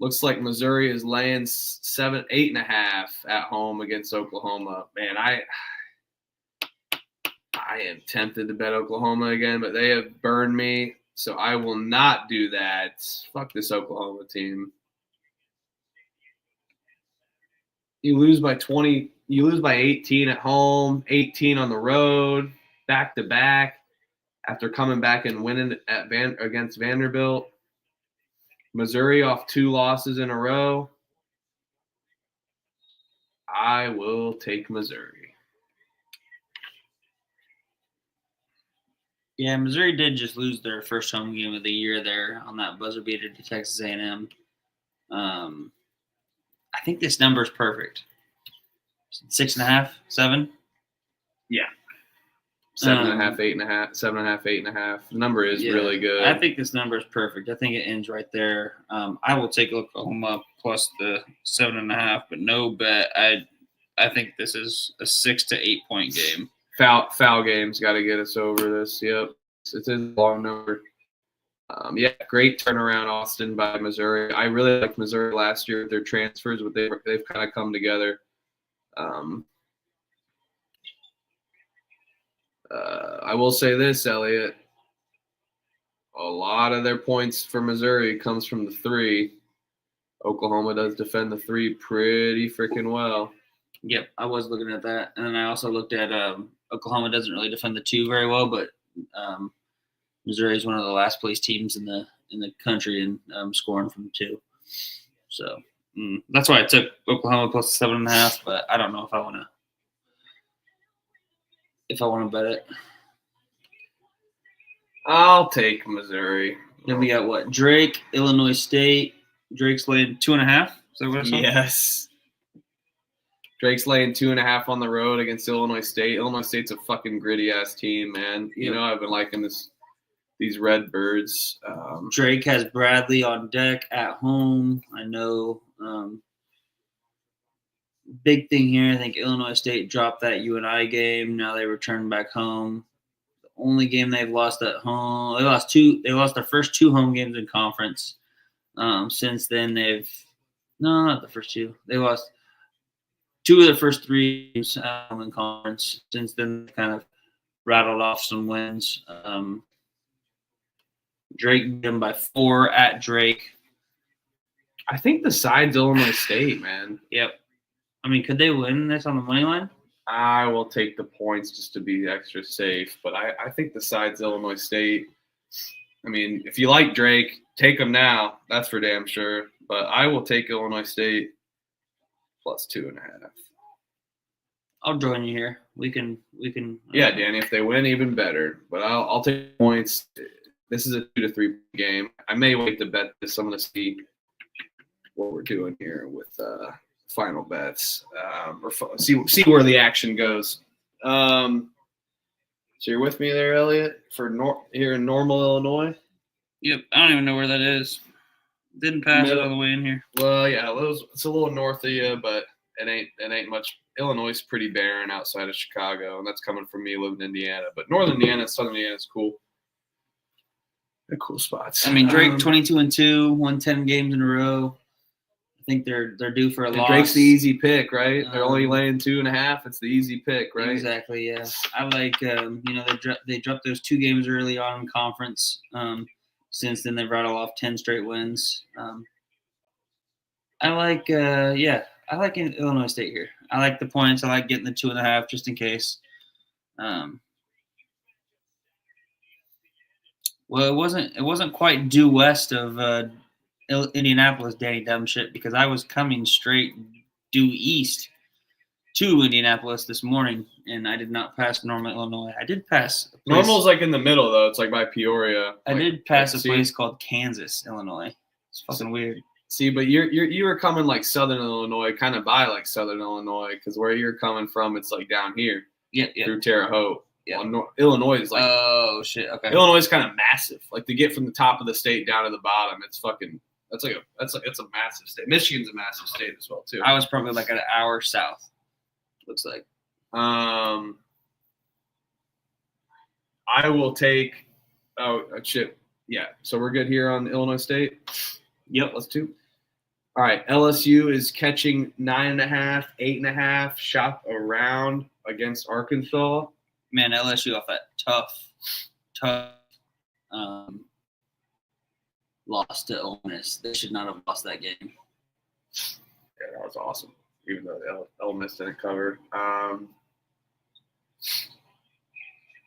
Looks like Missouri is laying 8.5 at home against Oklahoma. Man, I am tempted to bet Oklahoma again, but they have burned me, so I will not do that. Fuck this Oklahoma team. You lose by 20. You lose by 18 at home, 18 on the road, back to back. After coming back and winning against Vanderbilt, Missouri off 2 losses in a row. I will take Missouri. Yeah, Missouri did just lose their first home game of the year there on that buzzer beater to Texas A&M. I think this number is perfect. 6.5, 7. Yeah. 7.5, 8.5, 7.5, 8.5. The number is really good. I think this number is perfect. I think it ends right there. I will take Oklahoma plus the 7.5, but no bet. I think this is a 6 to 8 point game. Foul game's got to get us over this. Yep. It's a long number. Yeah, great turnaround, Austin, by Missouri. I really liked Missouri last year with their transfers, but they've kind of come together. I will say this, Elliot. A lot of their points for Missouri comes from the 3. Oklahoma does defend the 3 pretty freaking well. Yep, I was looking at that. And then I also looked at Oklahoma doesn't really defend the 2 very well, but Missouri is one of the last place teams in the country in scoring from 2. So that's why I took Oklahoma plus 7.5, but I don't know if I want to bet it. I'll take Missouri. Then we got what? Drake, Illinois State. Drake's laying 2.5. Is that what I saw? Yes. Drake's laying 2.5 on the road against Illinois State. Illinois State's a fucking gritty ass team, man. You know, I've been liking these Redbirds. Drake has Bradley on deck at home. I know. Big thing here, I think Illinois State dropped that UNI game. Now they return back home. The only game they've lost at home, they lost their first 2 home games in conference. Since then, not the first 2. They lost 2 of their first 3 games in conference. Since then, they kind of rattled off some wins. Drake beat them by 4 at Drake. I think the side's Illinois State, man. Yep. I mean, could they win this on the money line? I will take the points just to be extra safe, but I think the side's Illinois State. I mean, if you like Drake, take him now. That's for damn sure. But I will take Illinois State plus 2.5. I'll join you here. We can. Yeah, Danny. If they win, even better. But I'll take points. This is a 2 to 3 game. I may wait to bet this. I'm going to see what we're doing here with final bets, or see where the action goes. So you're with me there, Elliot, for here in Normal, Illinois? Yep. I don't even know where that is. Didn't pass it all the way in here. Well, yeah, it's a little north of you, but it ain't much. Illinois is pretty barren outside of Chicago, and that's coming from me living in Indiana. But northern Indiana, southern Indiana is cool. They're cool spots. I mean, Drake 22-2, won 10 games in a row. I think they're due for a loss. Drake's the easy pick, right? They're only laying 2.5. It's the easy pick, right? Exactly. Yeah, I like. They dropped those 2 games early on in conference. Since then, they've rattled off 10 straight wins. I like. I like Illinois State here. I like the points. I like getting the 2.5 just in case. Well, it wasn't quite due west of Indianapolis, Danny Dumb shit, because I was coming straight due east to Indianapolis this morning, and I did not pass Normal, Illinois. I did pass a place, Normal's like in the middle though. It's like by Peoria. I Like, did pass a see- place called Kansas, Illinois. It's fucking weird. See, but you were coming like Southern Illinois, kind of by like Southern Illinois, because where you're coming from, it's like down here Yeah. through Terre Haute. Yeah. Well, Illinois is like Oh shit. Okay. Illinois is kind of massive. Like to get from the top of the state down to the bottom, it's fucking. It's a massive state. Michigan's a massive state as well too. I was probably like an hour south. Looks like. I will take. Oh shit. Yeah. So we're good here on Illinois State. Yep. Let's do. All right. LSU is catching 9.5, 8.5. Shop around against Arkansas. Man, LSU off that tough loss to Ole Miss. They should not have lost that game. Yeah, that was awesome. Even though Ole Miss didn't cover.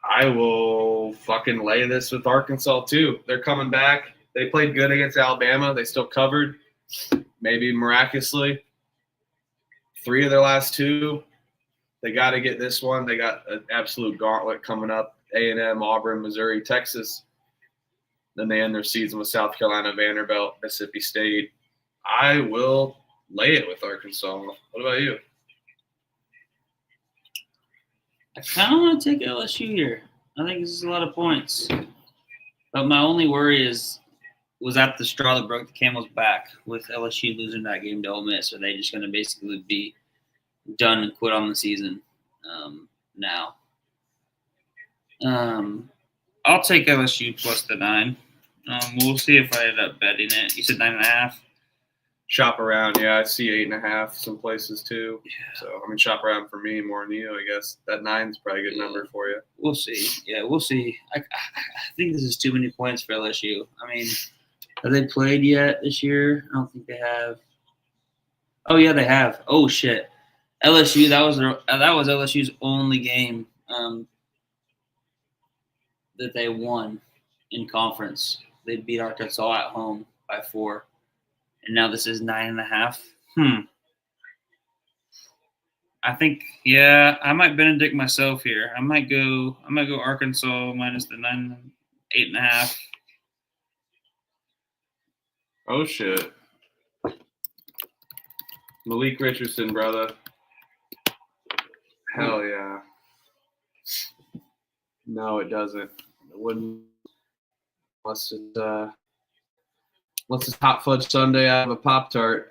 I will fucking lay this with Arkansas too. They're coming back. They played good against Alabama. They still covered. Maybe miraculously. 3 of their last 2. They got to get this one. They got an absolute gauntlet coming up. A&M, Auburn, Missouri, Texas. Then they end their season with South Carolina, Vanderbilt, Mississippi State. I will lay it with Arkansas. What about you? I kind of want to take LSU here. I think this is a lot of points. But my only worry was that the straw that broke the camel's back with LSU losing that game to Ole Miss. Are they just going to basically be done and quit on the season now? I'll take LSU plus the 9. We'll see if I end up betting it. You said 9.5. Shop around. Yeah, I see 8.5 some places too. Yeah. So, I mean, shop around for me more than you, I guess. That 9's probably a good number for you. We'll see. Yeah, we'll see. I think this is too many points for LSU. I mean, have they played yet this year? I don't think they have. Oh, yeah, they have. Oh, shit. LSU, that was LSU's only game that they won in conference. They beat Arkansas at home by 4. And now this is 9.5. I think, yeah, I might Benedict myself here. I might go Arkansas minus the 8.5. Oh shit. Malik Richardson, brother. Hell yeah. No, it doesn't. It wouldn't unless it's hot fudge sundae out of a Pop-Tart.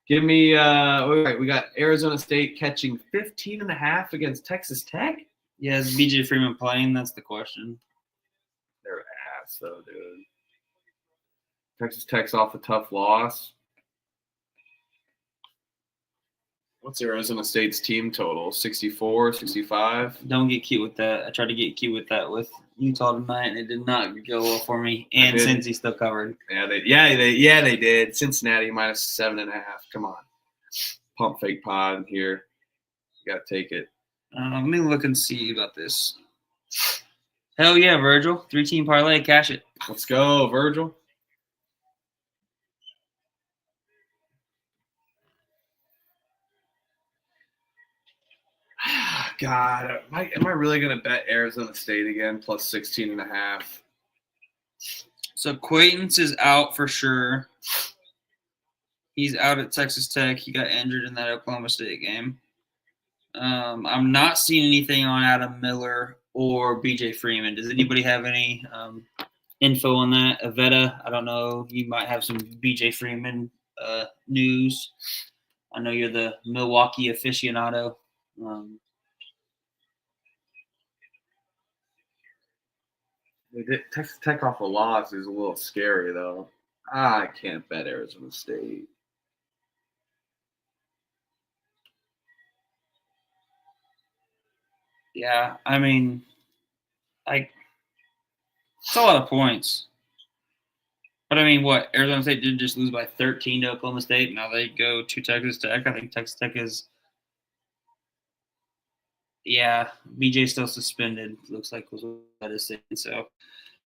Give me all right, we got Arizona State catching 15.5 against Texas Tech. Yeah, is BJ Freeman playing? That's the question. They're ass though, dude. Texas Tech's off a tough loss. What's Arizona State's team total? 64, 65? Don't get cute with that. I tried to get cute with that with Utah tonight, and it did not go well for me. And Cincy still covered. Yeah, they did. Cincinnati minus 7.5. Come on, pump fake pod here. You gotta take it. Let me look and see about this. Hell yeah, Virgil! 3-team parlay, cash it. Let's go, Virgil. God, am I really going to bet Arizona State again plus 16.5? So Quaintance is out for sure. He's out at Texas Tech. He got injured in that Oklahoma State game. I'm not seeing anything on Adam Miller or BJ Freeman. Does anybody have any info on that? Avetta, I don't know. You might have some BJ Freeman news. I know you're the Milwaukee aficionado. Texas Tech off a loss is a little scary, though. I can't bet Arizona State. Yeah, I mean, it's a lot of points. But, I mean, what? Arizona State did just lose by 13 to Oklahoma State. Now they go to Texas Tech. I think Texas Tech is – yeah, BJ still suspended. Looks like was what that is saying. So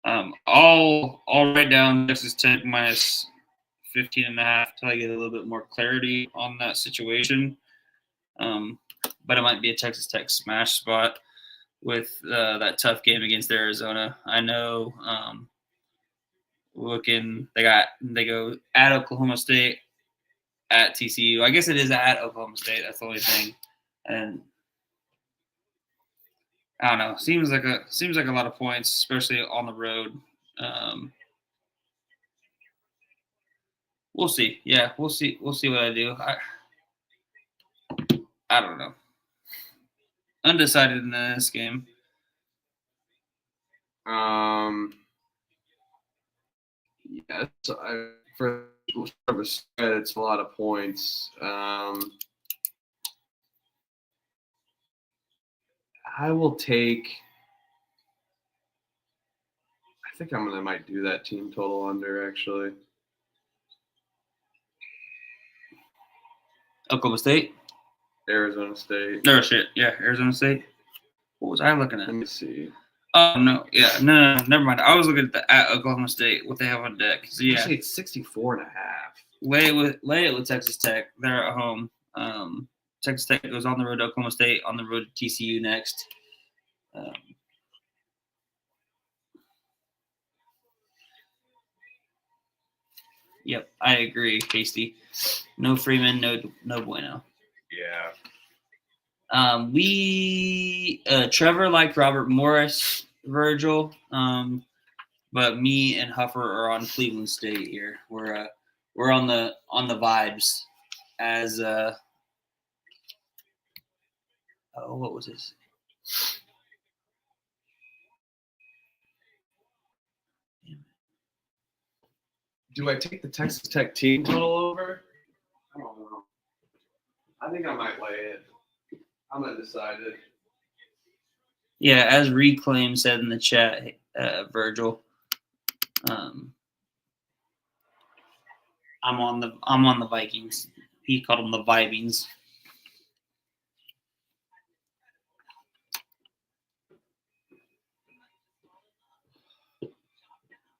I'll write down Texas Tech minus 15.5 until I get a little bit more clarity on that situation. But it might be a Texas Tech smash spot with that tough game against Arizona. I know they go at Oklahoma State, at TCU. I guess it is at Oklahoma State. That's the only thing. And I don't know. Seems like a lot of points, especially on the road. We'll see. Yeah, we'll see. We'll see what I do. I don't know. Undecided in this game. Yeah, for a spread, it's a lot of points. I will take. I think I might do that team total under actually. Oklahoma State? Arizona State. Oh, shit. Yeah, Arizona State. What was I looking at? Let me see. Oh, no. Yeah, no, never mind. I was looking at Oklahoma State, what they have on deck. So, yeah. Actually, it's 64.5. Lay it with Texas Tech. They're at home. Texas Tech goes on the road to Oklahoma State, on the road to TCU next. Yep, I agree, Hasty. No Freeman, no bueno. Yeah. Trevor liked Robert Morris, Virgil, but me and Huffer are on Cleveland State here. We're on the vibes as what was this? Do I take the Texas Tech team total over? I don't know. I think I might lay it. I'm undecided. Yeah, as Reclaim said in the chat, Virgil. I'm on the Vikings. He called them the Vibings.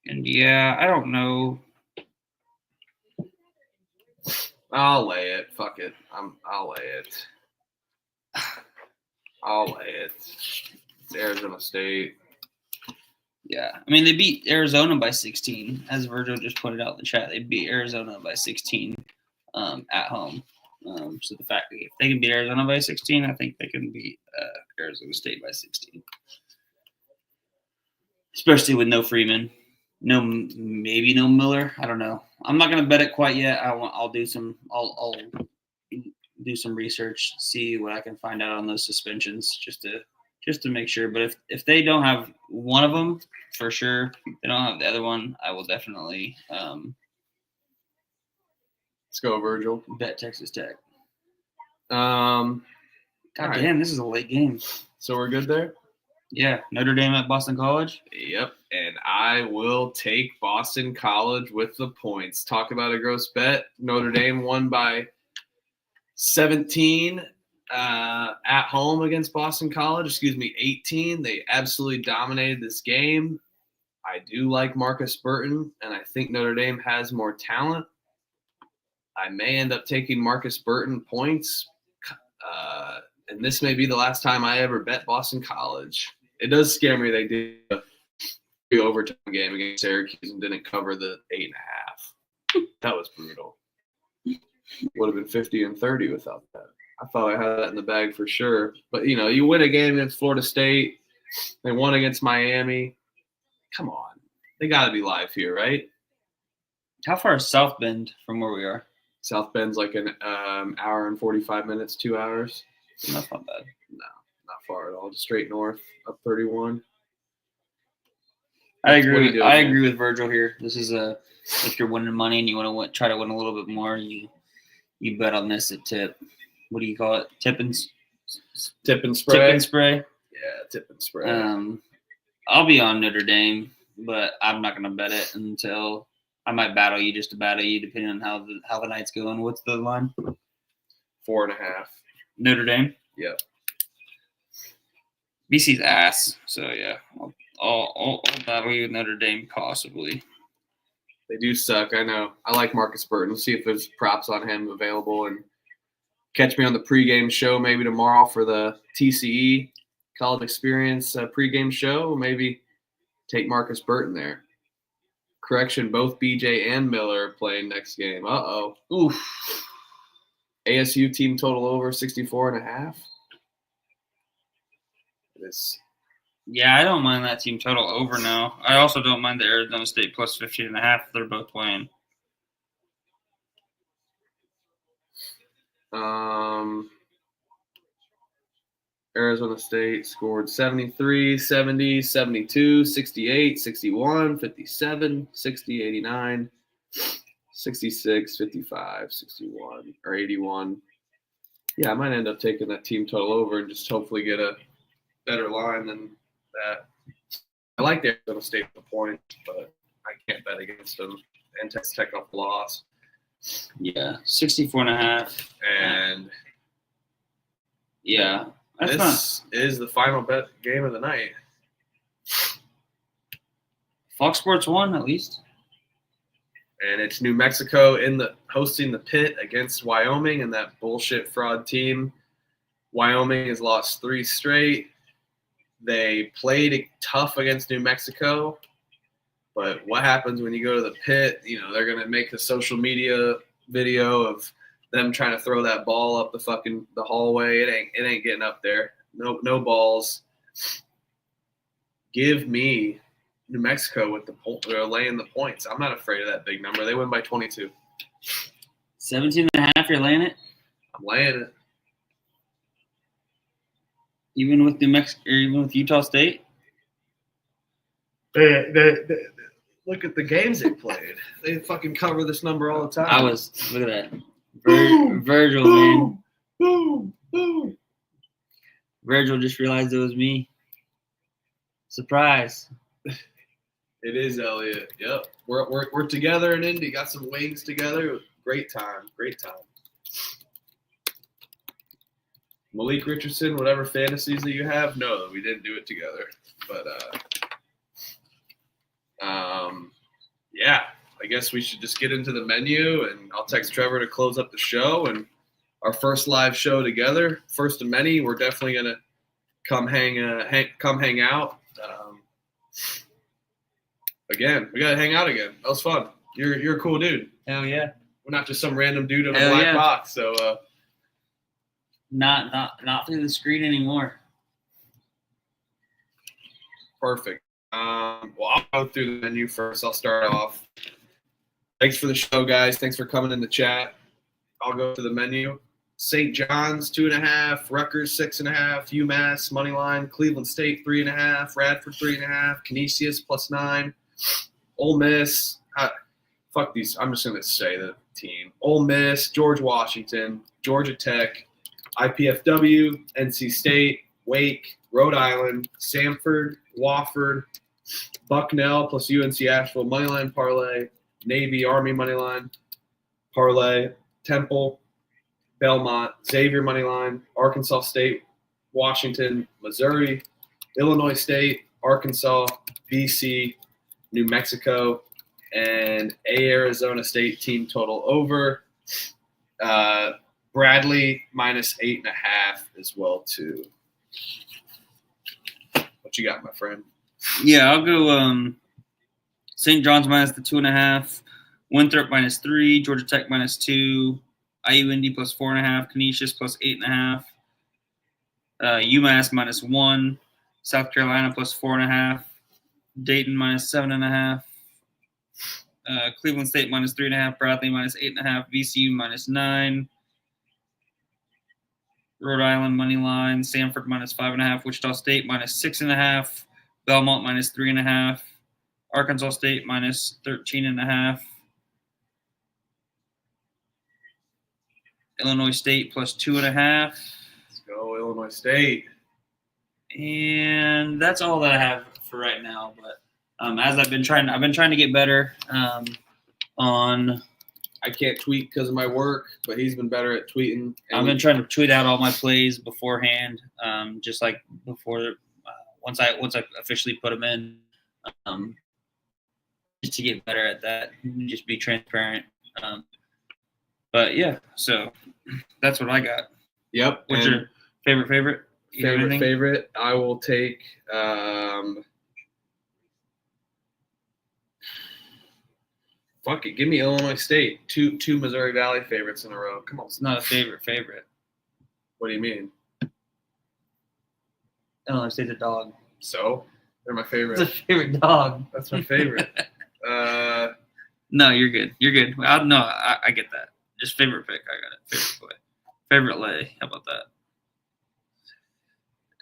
And yeah, I don't know. I'll lay it. Fuck it. I'll lay it. I'll lay it. It's Arizona State. Yeah, I mean they beat Arizona by 16, as Virgil just pointed out in the chat. They beat Arizona by 16 at home. So the fact that if they can beat Arizona by 16, I think they can beat Arizona State by 16, especially with no Freeman, maybe no Miller. I don't know. I'm not gonna bet it quite yet. I'll do some research, see what I can find out on those suspensions, just to make sure. But if they don't have one of them, for sure, if they don't have the other one, I will definitely Let's go, Virgil. bet Texas Tech. God damn, this is a late game. So we're good there? Yeah, Notre Dame at Boston College. Yep, and I will take Boston College with the points. Talk about a gross bet. Notre Dame won by 17 at home against Boston College. 18. They absolutely dominated this game. I do like Marcus Burton, and I think Notre Dame has more talent. I may end up taking Marcus Burton points, and this may be the last time I ever bet Boston College. It does scare me they did the overtime game against Syracuse and didn't cover the 8.5. That was brutal. Would have been 50 and 30 without that. I thought I had that in the bag for sure. But, you win a game against Florida State. They won against Miami. Come on. They got to be live here, right? How far is South Bend from where we are? South Bend's like an hour and 45 minutes, 2 hours. That's not bad. No, not far at all. Just straight north, up 31. I agree with Virgil here. This is if you're winning money and you want to try to win a little bit more, you bet on this at tip. What do you call it? Tip and spray. Tip and spray. Yeah, tip and spray. I'll be on Notre Dame, but I'm not going to bet it until I might battle you just to battle you, depending on how the night's going. What's the line? 4.5. Notre Dame. Yep. BC's ass. So yeah, I'll battle you with Notre Dame possibly. They do suck. I know. I like Marcus Burton. See if there's props on him available, and catch me on the pregame show maybe tomorrow for the TCE College Experience pregame show. Maybe take Marcus Burton there. Correction, both BJ and Miller are playing next game. Uh-oh. Oof. ASU team total over 64.5. Yeah, I don't mind that team total over now. I also don't mind the Arizona State plus 15.5. They're both playing. Arizona State scored 73, 70, 72, 68, 61, 57, 60, 89, 66, 55, 61, or 81. Yeah, I might end up taking that team total over and just hopefully get a better line than that. I like the Arizona State for the point, but I can't bet against them. And Texas Tech off the loss. Yeah, 64.5. And yeah, this is the final bet game of the night. Fox Sports 1 at least. And it's New Mexico hosting the Pit against Wyoming and that bullshit fraud team. Wyoming has lost 3 straight. They played tough against New Mexico. But what happens when you go to the Pit? You know, they're going to make a social media video of them trying to throw that ball up the hallway. It ain't getting up there. No balls. Give me New Mexico with laying the points. I'm not afraid of that big number. They win by 22. 17.5, you're laying it? I'm laying it. Even with New Mexico, or even with Utah State? Look at the games they played. They fucking cover this number all the time. Look at that. Virgil, man. Boom. Virgil just realized it was me. Surprise. It is Elliot. Yep. We're together in Indy. Got some wings together. Great time. Malik Richardson, whatever fantasies that you have, no, we didn't do it together. But yeah, I guess we should just get into the menu, and I'll text Trevor to close up the show. And our first live show together, first of many. We're definitely gonna come hang out. Again, we gotta hang out again. That was fun. You're a cool dude. Hell yeah. We're not just some random dude in a Hell black yeah. box. So Not through the screen anymore. perfect. Well, I'll go through the menu first. I'll start off. Thanks for the show, guys. Thanks for coming in the chat. I'll go to the menu. St. John's 2.5, Rutgers 6.5, UMass money line, Cleveland State 3.5, Radford 3.5, Canisius +9, Ole Miss. Fuck these. I'm just gonna say the team. Ole Miss, George Washington, Georgia Tech, IPFW, NC State, Wake, Rhode Island, Samford, Wofford, Bucknell plus UNC Asheville moneyline parlay, Navy Army moneyline parlay, Temple, Belmont, Xavier moneyline, Arkansas State, Washington, Missouri, Illinois State, Arkansas, BC, New Mexico, and Arizona State team total over. Bradley -8.5 as well too. What you got, my friend? Yeah, I'll go St. John's -2.5, Winthrop -3, Georgia Tech -2, IU Indy +4.5, Canisius +8.5, UMass -1, South Carolina +4.5, Dayton -7.5, Cleveland State -3.5, Bradley -8.5, VCU -9, Rhode Island money line, Samford -5.5, Wichita State -6.5, Belmont -3.5, Arkansas State -13.5, Illinois State +2.5. Let's go, Illinois State. And that's all that I have for right now. But as I've been trying to get better on. I can't tweet because of my work, but he's been better at tweeting. I've been trying to tweet out all my plays beforehand, just like before. Once I officially put them in, just to get better at that, just be transparent. But yeah, so that's what I got. Yep. What's your favorite? You have anything? Favorite? I will take fuck it. Give me Illinois State. Two Missouri Valley favorites in a row. Come on. It's not a favorite. What do you mean? Illinois State's a dog. So they're my favorite. It's a favorite dog. That's my favorite. No, you're good. I get that. Just favorite pick. I got it. Favorite play. Favorite lay. How about that?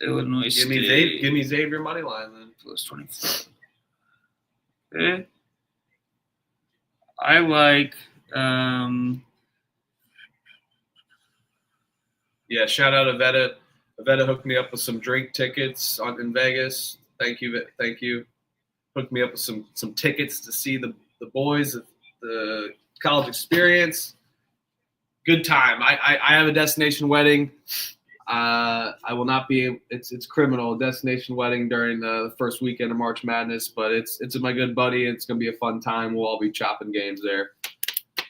Illinois State. Give me Xavier money line then. Plus 25. Okay. I like. Yeah, shout out Avetta. Avetta hooked me up with some drink tickets in Vegas. Thank you. Hooked me up with some tickets to see the boys at the college experience. Good time. I have a destination wedding. I will not be. It's criminal destination wedding during the first weekend of March Madness, but it's my good buddy. It's gonna be a fun time. We'll all be chopping games there.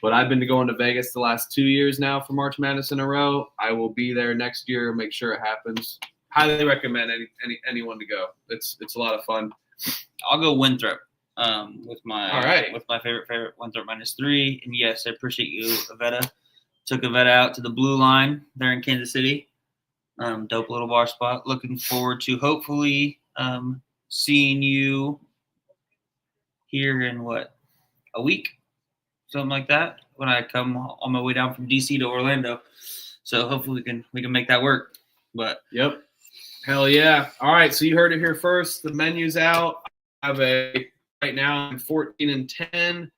But I've been going to Vegas the last 2 years now for March Madness in a row. I will be there next year. Make sure it happens. Highly recommend anyone to go. It's a lot of fun. I'll go Winthrop. With my All right. with my favorite Winthrop -3. And yes, I appreciate you, Avetta. Took Avetta out to the blue line there in Kansas City. Dope little bar spot. Looking forward to hopefully seeing you here in a week, something like that, when I come on my way down from DC to Orlando. So hopefully we can make that work. But yep, hell yeah! All right, so you heard it here first. The menu's out. I have right now I'm 14-10.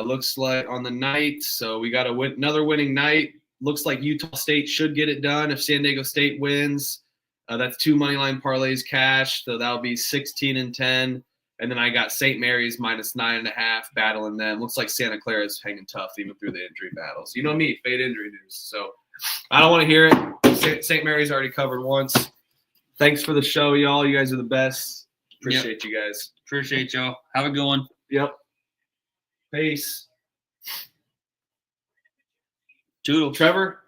Looks like on the night, so we got another winning night. Looks like Utah State should get it done if San Diego State wins. That's 2 moneyline parlays cash, so that'll be 16-10. And then I got St. Mary's -9.5 battling them. Looks like Santa Clara is hanging tough even through the injury battles. You know me, fade injury news. So I don't want to hear it. St. Mary's already covered once. Thanks for the show, y'all. You guys are the best. Appreciate you guys. appreciate y'all. Have a good one. Yep. Peace. Toodle. Trevor?